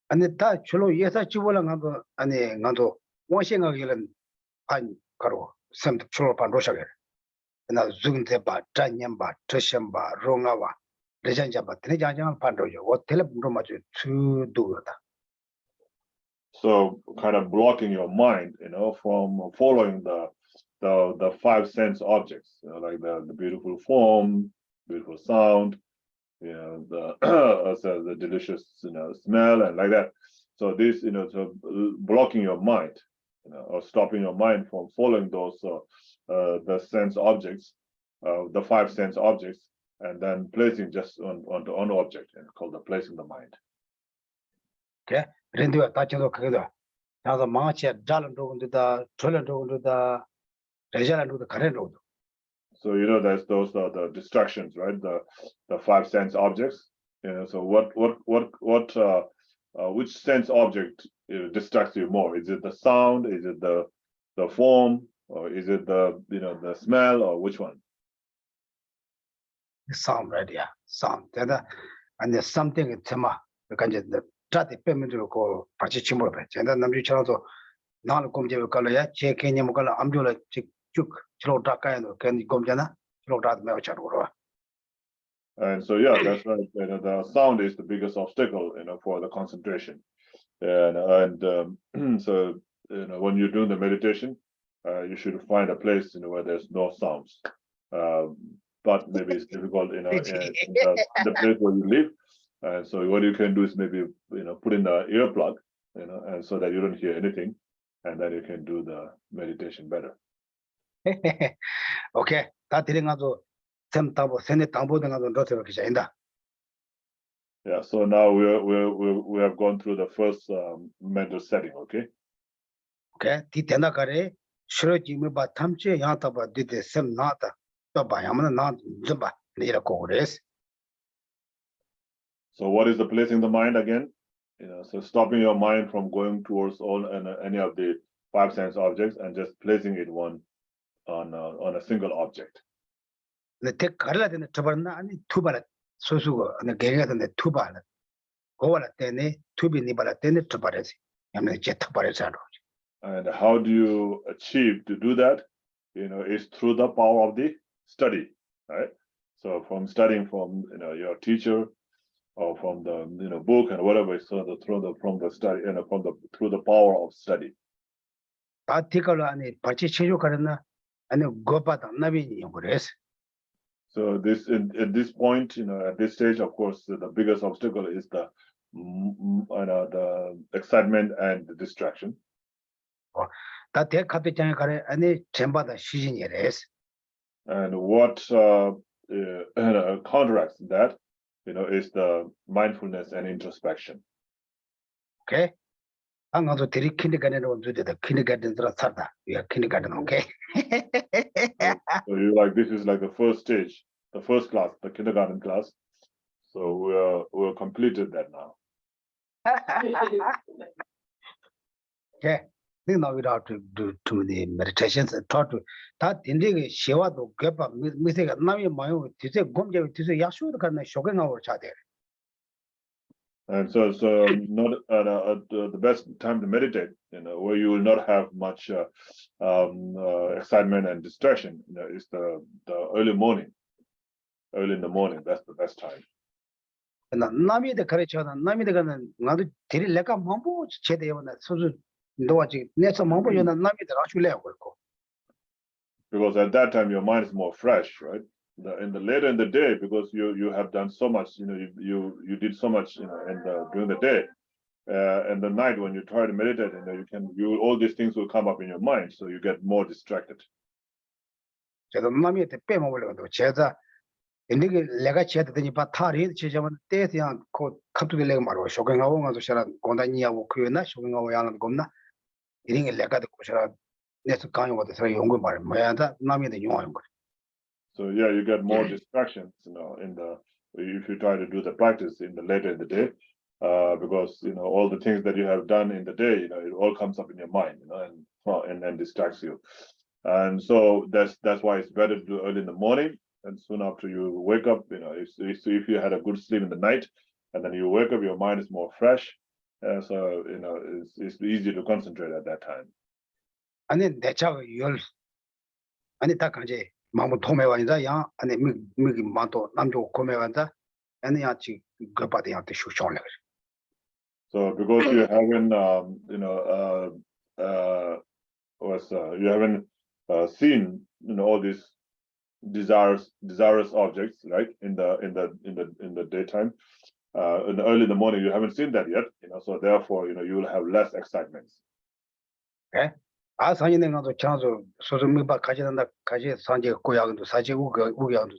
아니 다 줄로 예사 지불랑 한거 아니 나도 원생하기는 안 가로 셈 줄로 반 로샤게 나 죽은데 봐 잔념바 트셴바 롱아와 레전자바 드네장장 반도요 호텔 브로마주 투두다. So kind of blocking your mind, from following the 5 sense objects, like the beautiful form, beautiful sound, the delicious smell, and like that. So this so blocking your mind, or stopping your mind from following those the sense objects, the 5 sense objects, and then placing just on object, and called the placing the mind. Okay, 렌드가 다쳐도 그게도 나도 망치 잘은 도군다 졸은 도군다 레전은 도군다 가는 도군다. So there's those are the distractions, right? The 5 sense objects. So which sense object distracts you more? Is it the sound? Is it the form? Or is it the smell? Or which one? Sound, right? Yeah, sound. And there's something in Tema. You can just try to payment to go Pachimbo. And then I'm also non comjay color, check in Yamuka, Amdula, Chuk, Chilotaka, and Can Gomjana, Chilotat Melcharura. And so, yeah, that's right. The sound is the biggest obstacle, for the concentration. And so, when you're doing the meditation, you should find a place, where there's no sounds. But maybe it's difficult, in the place where you live. And so what you can do is maybe, put in the earplug, and so that you don't hear anything, and then you can do the meditation better. Okay, that didn't have Yeah, so now we have gone through the first mental setting, okay? Okay, Titenakare, Shroji ba Tamche, Yataba did the same nata, Tobayamana not Zumba, Nira Kores. So what is the placing the mind again? So stopping your mind from going towards any of the 5 sense objects, and just placing it on a single object. The take Karla in the Tabarna and Tubalat, Sosugo, and the Gagat and the Tubalat. Go at Tene, Tubi Nibala, Tene Tabares, and the Jet Tabaresano. And how do you achieve to do that? Is through the power of the study, right? So from studying from your teacher or from the book and whatever, so from the study through the power of study. 다 티컬로 아니 같이 체육하려나 아니 고바다 나비니 그래서. So at this point, at this stage, of course, the biggest obstacle is the excitement and the distraction. 다 대카드장에 가래 아니 전바다 시즌이래서. And what counteracts that, is the mindfulness and introspection. 오케이. 방금도 데리 킨더가든으로 주제다. 킨더가든으로 살다. 야 킨더가든 오케이. So this is like the first stage, the first class, the kindergarten class. So we're completed that now. Okay. Then now we have to do the meditations and try to that 인디게 시와도 개바 미세가 남이 마요 뒤에 곰제 뒤에 야수도 가는 쇼갱하고 차대. And so not the best time to meditate, where you will not have much excitement and distraction, is the early morning, early in the morning. That's the best time. 남이데 가르쳐는 남이데 가는 나도 데리 내가 뭐고 제대로나 소주 너와지 내서 뭐고 요나 남이데 아줄래요 그렇고. Because at that time your mind is more fresh, right? Later in the day, because you have done so much, you did so much, during the day, and the night when you try to meditate, all these things will come up in your mind, so you get more distracted. 제가 남이한테 빼먹으려고 제가 인디게 내가 제대로 봐 타리 제자만 때야 그 갑자기 내가 말고 쇼갱하고 가서 저랑 고단이하고 그나 쇼갱하고 야는 겁나 이런 게 내가 듣고 저랑 내서 강요하다 저 연구 말 뭐야다 남이한테 용하는 거. So yeah, you get more distractions, if you try to do the practice later in the day, because all the things that you have done in the day, it all comes up in your mind, and distracts you. And so that's why it's better to do early in the morning, and soon after you wake up, if you had a good sleep in the night, and then you wake up, your mind is more fresh, so it's easy to concentrate at that time. 아니 내가 열 아니 딱 가지. 마음 도매완자 야 아니 미기 마도 남조 고매완자 아니 야치 그바디한테 쇼쇼래. So because you haven't you haven't seen all these desirous objects, right, in the daytime, in the early in the morning you haven't seen that yet, so therefore you will have less excitement. Okay. 아 산이네 가도 장소 소소미바 가지는다 가지 산지 고야근도 사지 우겨도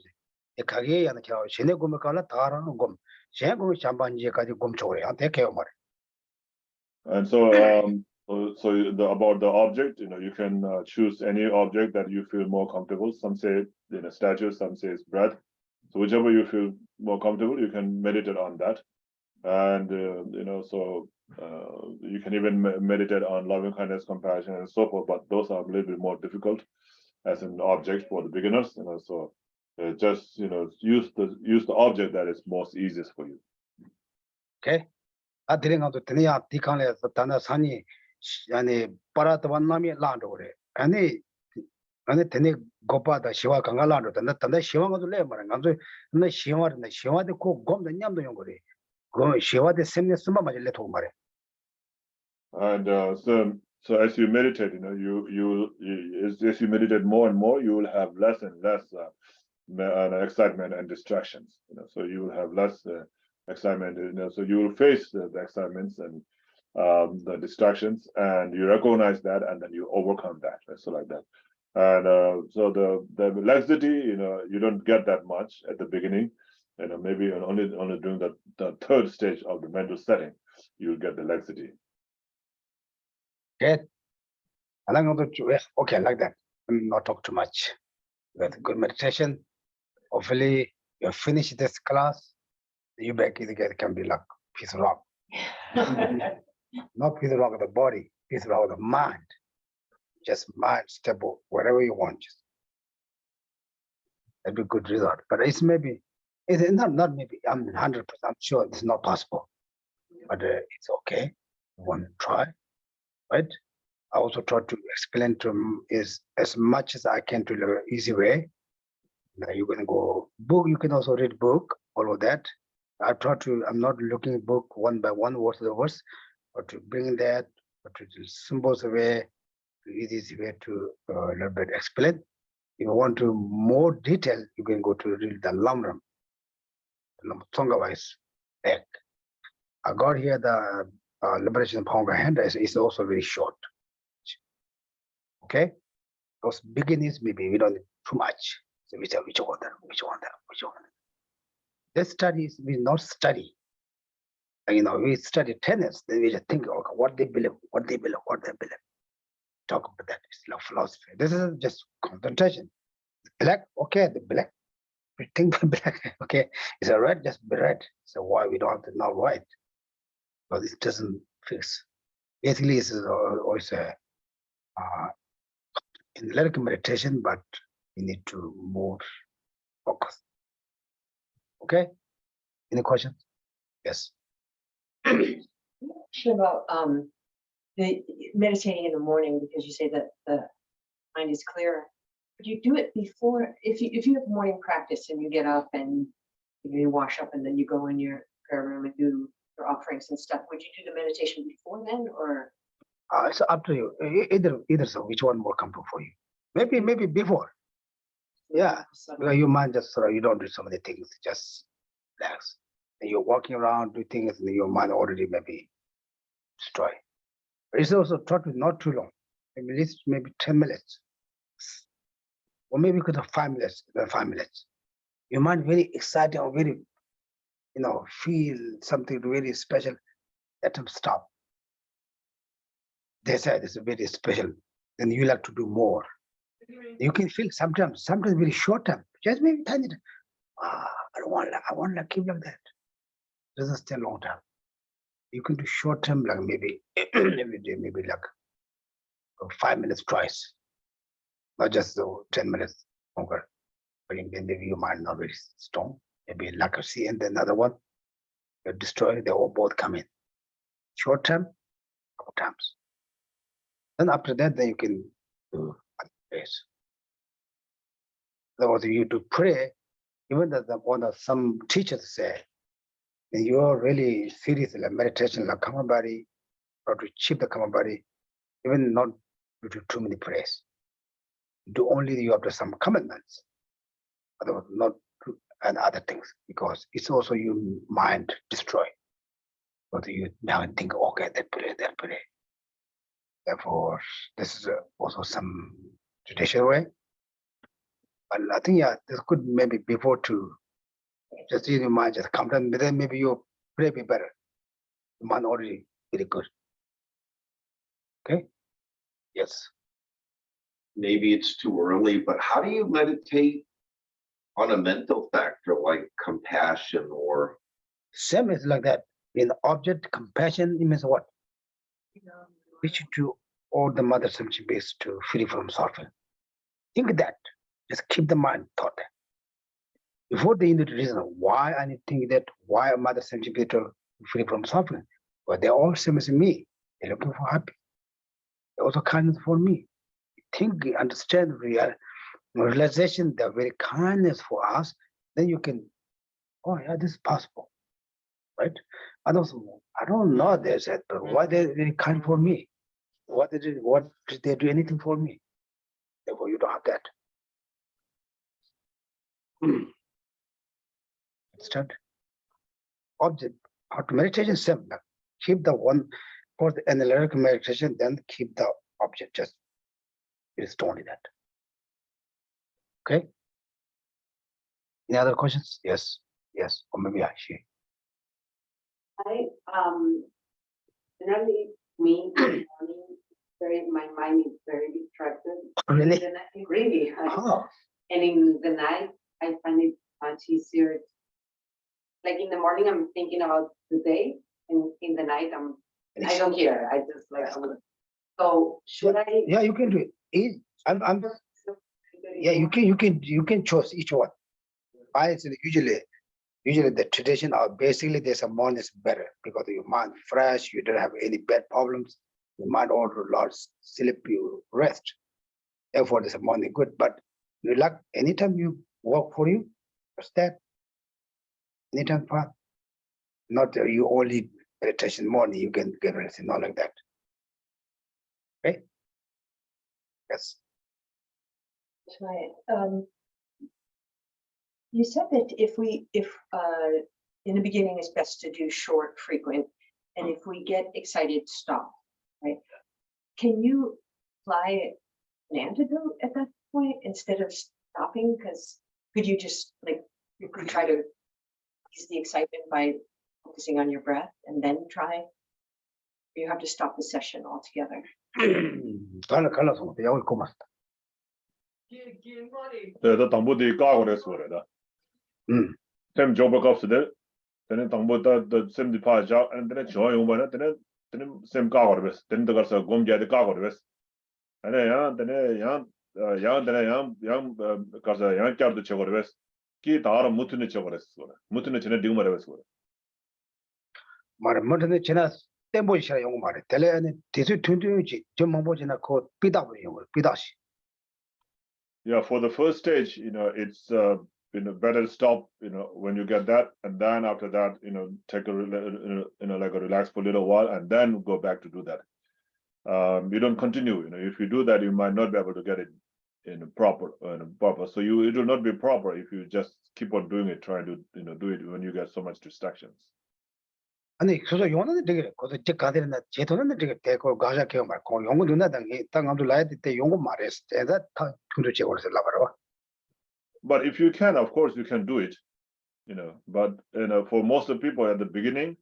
이 가게에 하는 저 전에 고메 갈라 다라는 곰 제고 잠반지까지 곰초래 한테 개요 말. And so about the object, you can choose any object that you feel more comfortable. Some say statue, some say it's breath. So whichever you feel more comfortable, you can meditate on that. And so you can even meditate on loving kindness, compassion, and so forth, but those are a little bit more difficult as an object for the beginners. So just use the object that is most easiest for you. Okay. 아 드링하도 드니야 디칸에서 단나 산이 아니 빠라도 만남이 라도 그래. 아니 드니 고파다 시와 강갈라도 단나 시와가도 내 말은 간도 나 시와데 고 곰도 냠도 용 그래. 그 시와데 셈네 숨마 맞을래 도 말해. And so as you meditate, as you meditate more and more, you will have less and less excitement and distractions. So you will have less excitement. So you will face the excitements and the distractions, and you recognize that, and then you overcome that. So like that. And so the laxity, you don't get that much at the beginning. Maybe only during the third stage of the mental setting, you will get the laxity. Okay. Okay, like that. Not talk too much. With good meditation. Hopefully you finish this class. You back it can be like piece of rock. Not piece of rock of the body, piece of rock of the mind. Just mind stable, whatever you want. Just that'd be a good result. But it's not maybe, I'm 100% sure it's not possible. But it's okay. You want to try, right? I also try to explain to them is as much as I can to the easy way. Now you can go book, you can also read book, all of that. I try to, I'm not looking book one by one, word to the verse, but to bring that, or to the symbols away, to easy way to a little bit explain. If you want to more detail, you can go to read the Lamram, Tonga wise deck. I got here the Liberation of Ponga hand is also very short. Okay, those beginnings maybe we don't need too much. So which one that, which one that, which one. This study is we not study. You know, we study tenets, then we just think, okay, what they believe, what they believe, what they believe. Talk about that. It's like philosophy. This is just concentration. Black, okay, the black. We think black, okay. It's a red, just be red. So why we don't have to know white? Because it doesn't fix. Basically, it's always a analytical meditation, but you need to more focus. Okay. Any questions? Yes. Question about the meditating in the morning, because you say that the mind is clear. Would you do it before, if you have morning practice and you get up and you wash up and then you go in your prayer room and do your offerings and stuff, would you do the meditation before then, or? It's up to you. Either so. Which one more comfortable for you? Maybe before. Yeah. Because your mind just you don't do so many things. Just relax. And you're walking around, do things, and your mind already maybe destroy. But it's also try to not too long. Maybe at least maybe 10 minutes. Or maybe because of 5 minutes, 5 minutes. Your mind very excited or very, feel something really special. Let them stop. They said it's very special. Then you like to do more. You can feel sometimes very short time. Just maybe tiny time. I want to keep like that. Doesn't stay long time. You can do short term, like maybe every day, maybe like 5 minutes twice. Not just 10 minutes longer. But maybe your mind not very strong. Maybe like a sea and then another one. You destroy, they all both come in. Short term, couple times. Then after that, then you can do other prayers. Otherwise, you to pray, even that some teachers say, when you are really serious like meditation, like karma body, or to achieve the karma body, even not to do too many prayers. Do only you have to some commandments, otherwise not do and other things, because it's also your mind destroy. But you now think, okay, that pray. Therefore, this is also some traditional way. But I think, yeah, this could maybe before to just in your mind, just come down, but then maybe you pray be better. The mind already very good. Okay? Yes. Maybe it's too early, but how do you meditate on a mental factor like compassion or? Same is like that. In object, compassion, it means what? Which to all the mother sensory base to free from suffering. Think that. Just keep the mind thought. Before they need to reason why I need to think that, why a mother sensory base to free from suffering. But they're all same as me. They're looking for happy. They're also kindness for me. Think, understand realization, they're very kindness for us, then you can, oh yeah, this is possible. Right? And also, I don't know they said, but why they're very kind for me? What did they do anything for me? Therefore, you don't have that. Understand? Object, how to meditation, same. Keep the one for the analytical meditation, then keep the object just. It's only that. Okay. Any other questions? Yes. Or maybe I should. Generally me in the morning, my mind is very distracted. Really? Really. Oh. And in the night, I find it much easier. Like in the morning, I'm thinking about the day, and in the night, I don't care. I just like. So should I? Yeah, you can do it. Yeah, you can choose each one. I usually the tradition are basically there's a morning is better because your mind fresh, you don't have any bad problems. You might also lost sleep, you rest. Effort is morning good, but relax anytime you work for you, that anytime fun. Not you only meditation morning, you can get anything, not like that. Okay? Yes. Right. You said that if in the beginning it's best to do short, frequent, and if we get excited, stop, right? Can you apply an antidote at that point instead of stopping? Because could you just you could try to ease the excitement by focusing on your breath and then try? Or you have to stop the session altogether. 그래서 당부들이 까고 그랬어 그래다. 쌤 조버 값들, 저는 당부다 쌤들 파자, 근데 저 용반은 저는 쌤 까고 그랬어. 근데 가서 곰자들 까고 그랬어. 아니 양 가서 양 짝도 쳐 그랬어. 기 다른 무튼에 쳐 그랬어. 무튼에 전에 지금 말했어. 말 못하는 지나 땜보시라 용어 말해. 텔레는 대수 튼튼지 전망 보지나 그 비다고 용어 비다시. Yeah, for the first stage, it's better to stop, when you get that, and then after that, take like a relax for a little while, and then go back to do that. You don't continue. If you do that, you might not be able to get it in proper. So it will not be proper if you just keep on doing it, trying to do it when you get so much distractions. 아니 그래서 용어는 되게 거기서 제 가들이나 제도는 되게 대고 가자 개어 말고 용어 누나 당이 땅 아무도 라야 때 용어 말했을 때다 다 근데 제거를 살라바로. But if you can, of course, you can do it, but for most of the people at the beginning,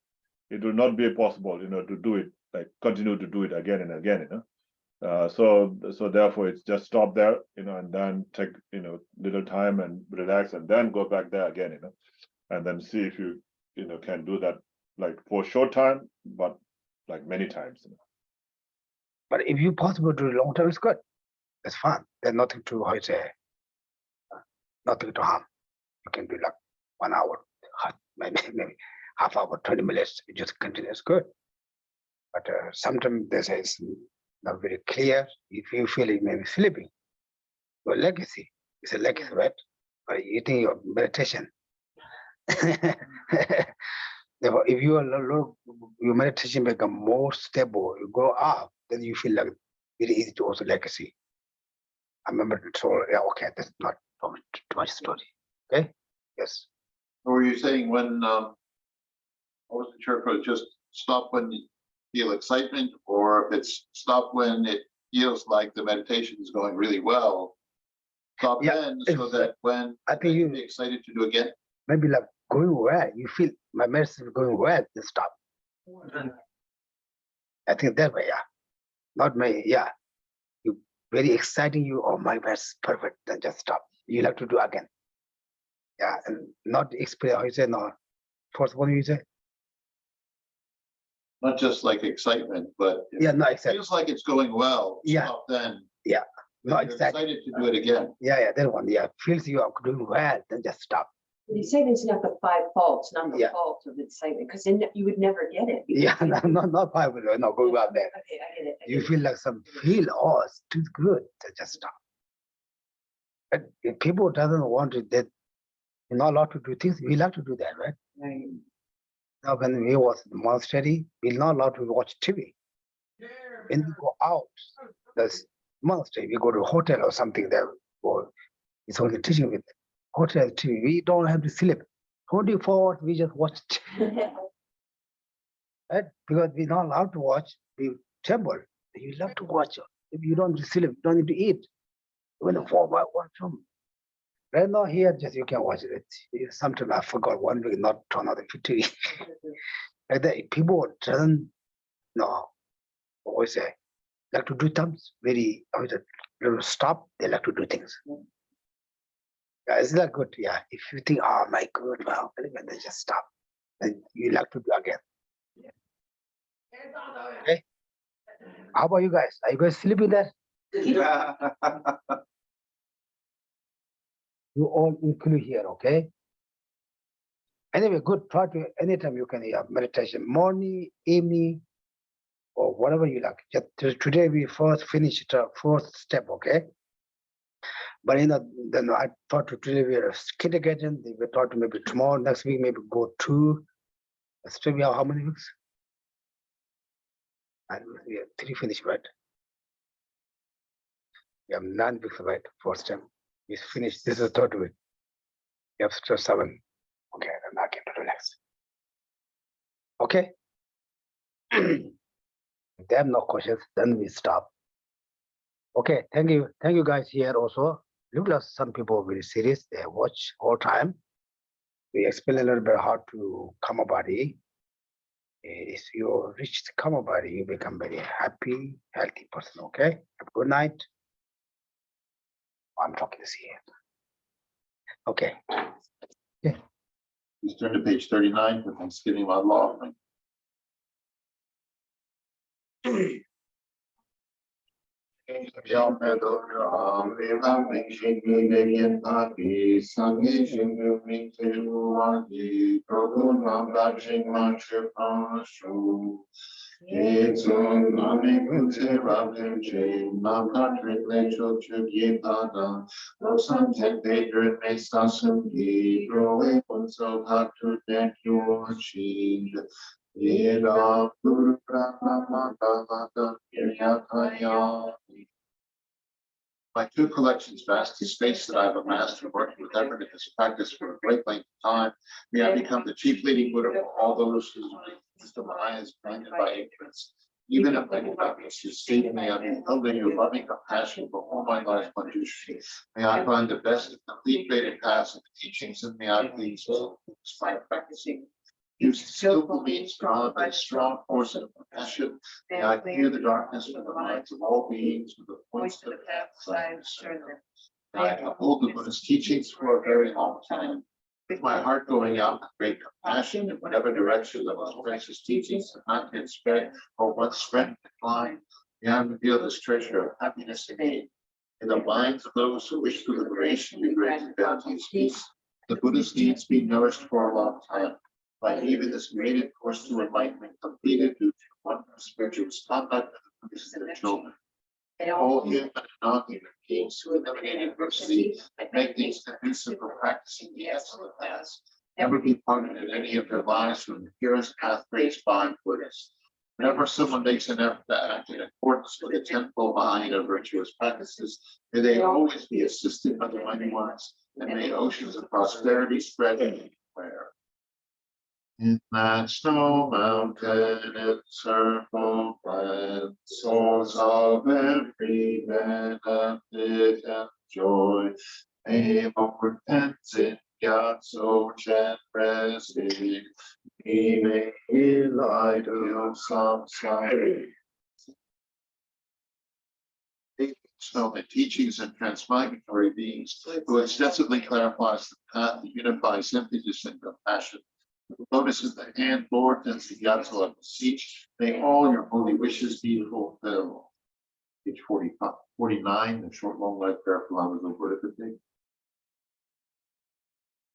it will not be possible, to do it, like continue to do it again and again, so therefore it's just stop there, and then take, little time and relax and then go back there again, and then see if you, can do that like for a short time, but like many times. But if you possible to do long term, it's good. It's fun. There's nothing to how you say, nothing to harm. You can do like 1 hour, maybe half hour, 20 minutes. You just continue. It's good. But sometimes this is not very clear. If you feel it maybe sleeping, your legacy is a legacy, right? By eating your meditation. Therefore, if you your meditation become more stable, you go up, then you feel like very easy to also legacy. I remember okay, that's not too much story. Okay? Yes. Or were you saying when I wasn't sure if it was just stop when you feel excitement, or if it's stop when it feels like the meditation is going really well. Stop then, so that when I think you be excited to do again. Maybe like going well, you feel my medicine is going well, then stop. I think that way, yeah. Not me, yeah. You very exciting you, oh my medicine perfect, then just stop. You'll have to do again. Yeah, and not experience how you say no. First what do you say? Not just like excitement, but Yeah, no it excitement. feels like it's going well. Yeah. Stop then. Yeah. No You're excitement. excited to do it again. Yeah, that one. Yeah. Feels you are doing well, then just stop. The excitement's not the 5 faults, not the Yeah. fault of excitement, because then you would never get it. Yeah, not 5 minutes, no, go out there. Okay, I get it. You feel like it's too good, then just stop. But if people doesn't want it, that you're not allowed to do things, we love to do that, right? Right. Now when we was in the monastery, we're not allowed to watch TV. When we go out, this monastery, we go to a hotel or something there, or it's only teaching with hotel TV. We don't have to sleep. 24 hours, we just watch TV, right? Because we're not allowed to watch the temple. You love to watch. If you don't sleep, you don't need to eat. When the 4 by 1 room. Right now here, just you can watch it. Sometimes I forgot 1 week not turn on the TV. Like that, people doesn't know. Always say like to do things very. Stop. They like to do things. Yeah, it's not good. Yeah, if you think, oh my God, well, then just stop. Then you like to do again. Okay. How about you guys? Are you guys sleeping there? You all include here, okay? Anyway, good. Try to anytime you can have meditation, morning, evening, or whatever you like. Today we first finished the fourth step, okay? But then I thought today we are kindergarten. We thought maybe tomorrow, next week, maybe go 2. Still we have how many weeks? And we have 3 finished, right? We have 9 weeks, right? First time we finished. This is the 3rd week. We have still 7. Okay, then I can do the next. Okay. If they have no questions, then we stop. Okay, thank you guys here also. Look like some people are very serious. They watch all time. We explain a little bit how to karma body. If you reach the karma body, you become very happy, healthy person. Okay. Have a good night. I'm talking this here. Okay. Please turn to page 39 for Thanksgiving on law. My 2 collections vast the space that I have amassed from working with effort in this practice for a great length of time. May I become the chief leading Buddha for all those whose wisdom eye is blinded by ignorance. Even if I do not miss your state, may I be held in your loving compassion for all my life Bodhicitta. May I find the best and complete graded paths of the teachings, and may I please by practicing. Use skillful means drawn by a strong force of compassion. May I clear the darkness from the minds of all beings with the points of the paths I have discerned them. May I uphold the Buddha's teachings for a very long time. With my heart going out with great compassion in whatever direction the most precious teachings have not yet spread or once spread and declined, may I reveal this treasure of happiness and aid. In the minds of those who wish for liberation be granted bounteous peace. The Buddha's needs be nourished for a long time. Like even this graded course to enlightenment completed due to wondrous virtuous conduct of the Buddhist and their children. And all human and non-human beings who eliminate adversity and make things conducive for practicing the excellent paths never be parted in any of their lives from the purest path graced by Buddhists. Whenever someone makes an effort to act in accordance with the 10-fold behind of virtuous practices, may they always be assisted by the mighty ones, and may oceans of prosperity spread everywhere. In that snow mountain, encircled by souls of every benefit and joy, may Lord Tenzin Gyatso Chenrezig, he may light of samsara. So the teachings and transmigratory beings who extensively clarifies the path that unifies emptiness and compassion. The lotus in the hand, Lord, and the Gyatso, I beseech, may all your holy wishes be fulfilled. Page 49, the short, long life prayer for Lama Buddhahood.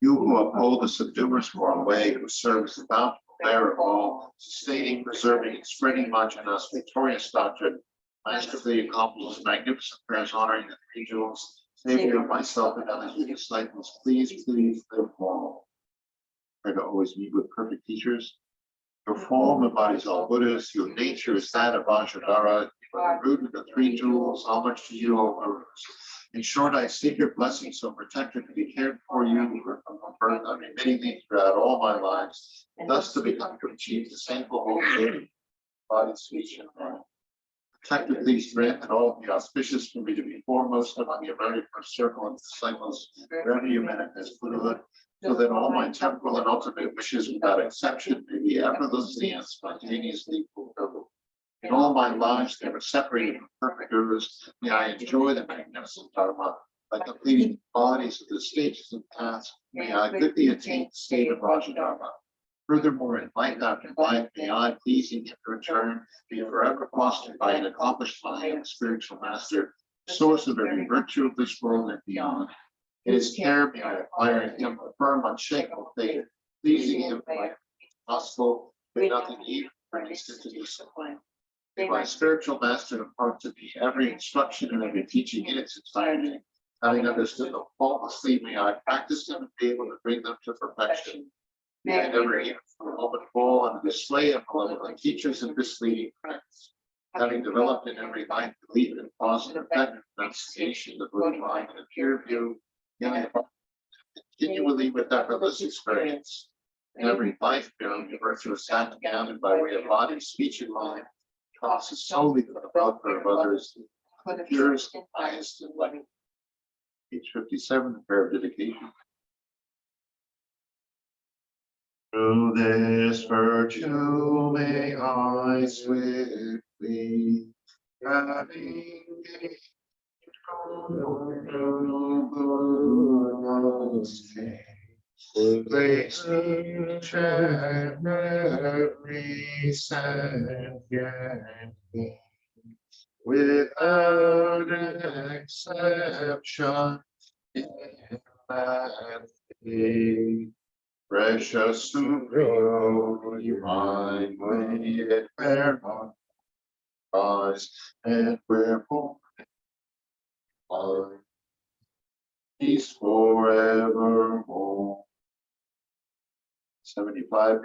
You who uphold the subduers for our way, who serve as the bountiful bearer of all, sustaining, preserving, and spreading much in us victorious doctrine, masterfully accomplishes magnificent prayers honoring the 3 jewels, Savior of myself and others, your disciples, please live long. Try to always meet with perfect teachers. Your form embodies all Buddhas. Your nature is that of Vajradhara. You are the root of the 3 jewels. Homage to you, O Gurus. In short, I seek your blessing, so protector to be cared for you from birth unremittingly throughout all my lives, and thus to become to achieve the sameful holy body, speech, and mind. Protector, please grant that all be auspicious for me to be foremost among your very first circle of disciples, wherever you manifest Buddhahood, so that all my temporal and ultimate wishes without exception may be effortlessly and spontaneously fulfilled. In all my lives, never separated from perfect gurus, may I enjoy the magnificent Dharma. By completing the bodies of the stages and paths, may I quickly attain the state of Rajadharma. Furthermore, in life after life, may I, pleasing in return, be forever fostered by an accomplished mind and spiritual master, source of every virtue of this world and beyond. In his care, may I acquire in him a firm, unshakable faith, pleasing him like possible, but nothing even for an instant to do so. May my spiritual master impart to me every instruction and every teaching in its entirety. Having understood them faultlessly, may I practice them and be able to bring them to perfection. May I never even for a moment fall on the display of malevolent teachers and misleading friends. Having developed in every mind belief in cause and effect, renunciation, the Buddha mind, and pure view, may I continually with effortless experience. In every life bearing the virtuous act counted by way of body, speech, and mind, crosses solely for the welfare of others, for the purest and highest in life. Page 57, the prayer of dedication. Through this virtue may I swiftly having place each and every sentient being without exception in that precious Supreme divine, may it bear on us, and wherefore our peace forevermore. 75.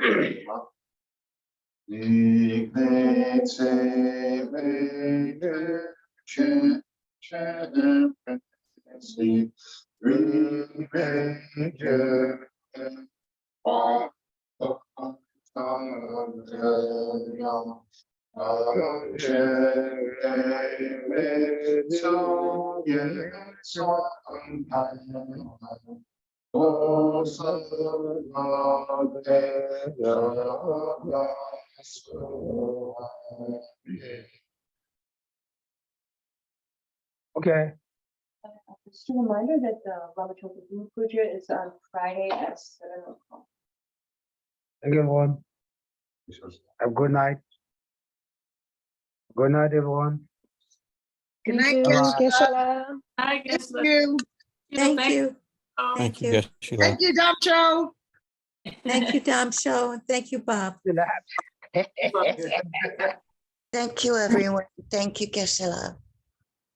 Okay, Just a reminder that the Ramachandra Guru Puja is on Friday at 7:00. thank you, everyone. Have a good night. Good night, everyone. Good Thank night, you. Bye-bye. Geshe-la. I Thank guess. you. Thank you. Thank you, you. Geshe. Thank you, Damcho. Thank you, Dom Show, and thank you, Bob. Relax. Thank you, everyone. Thank you, Geshe-la.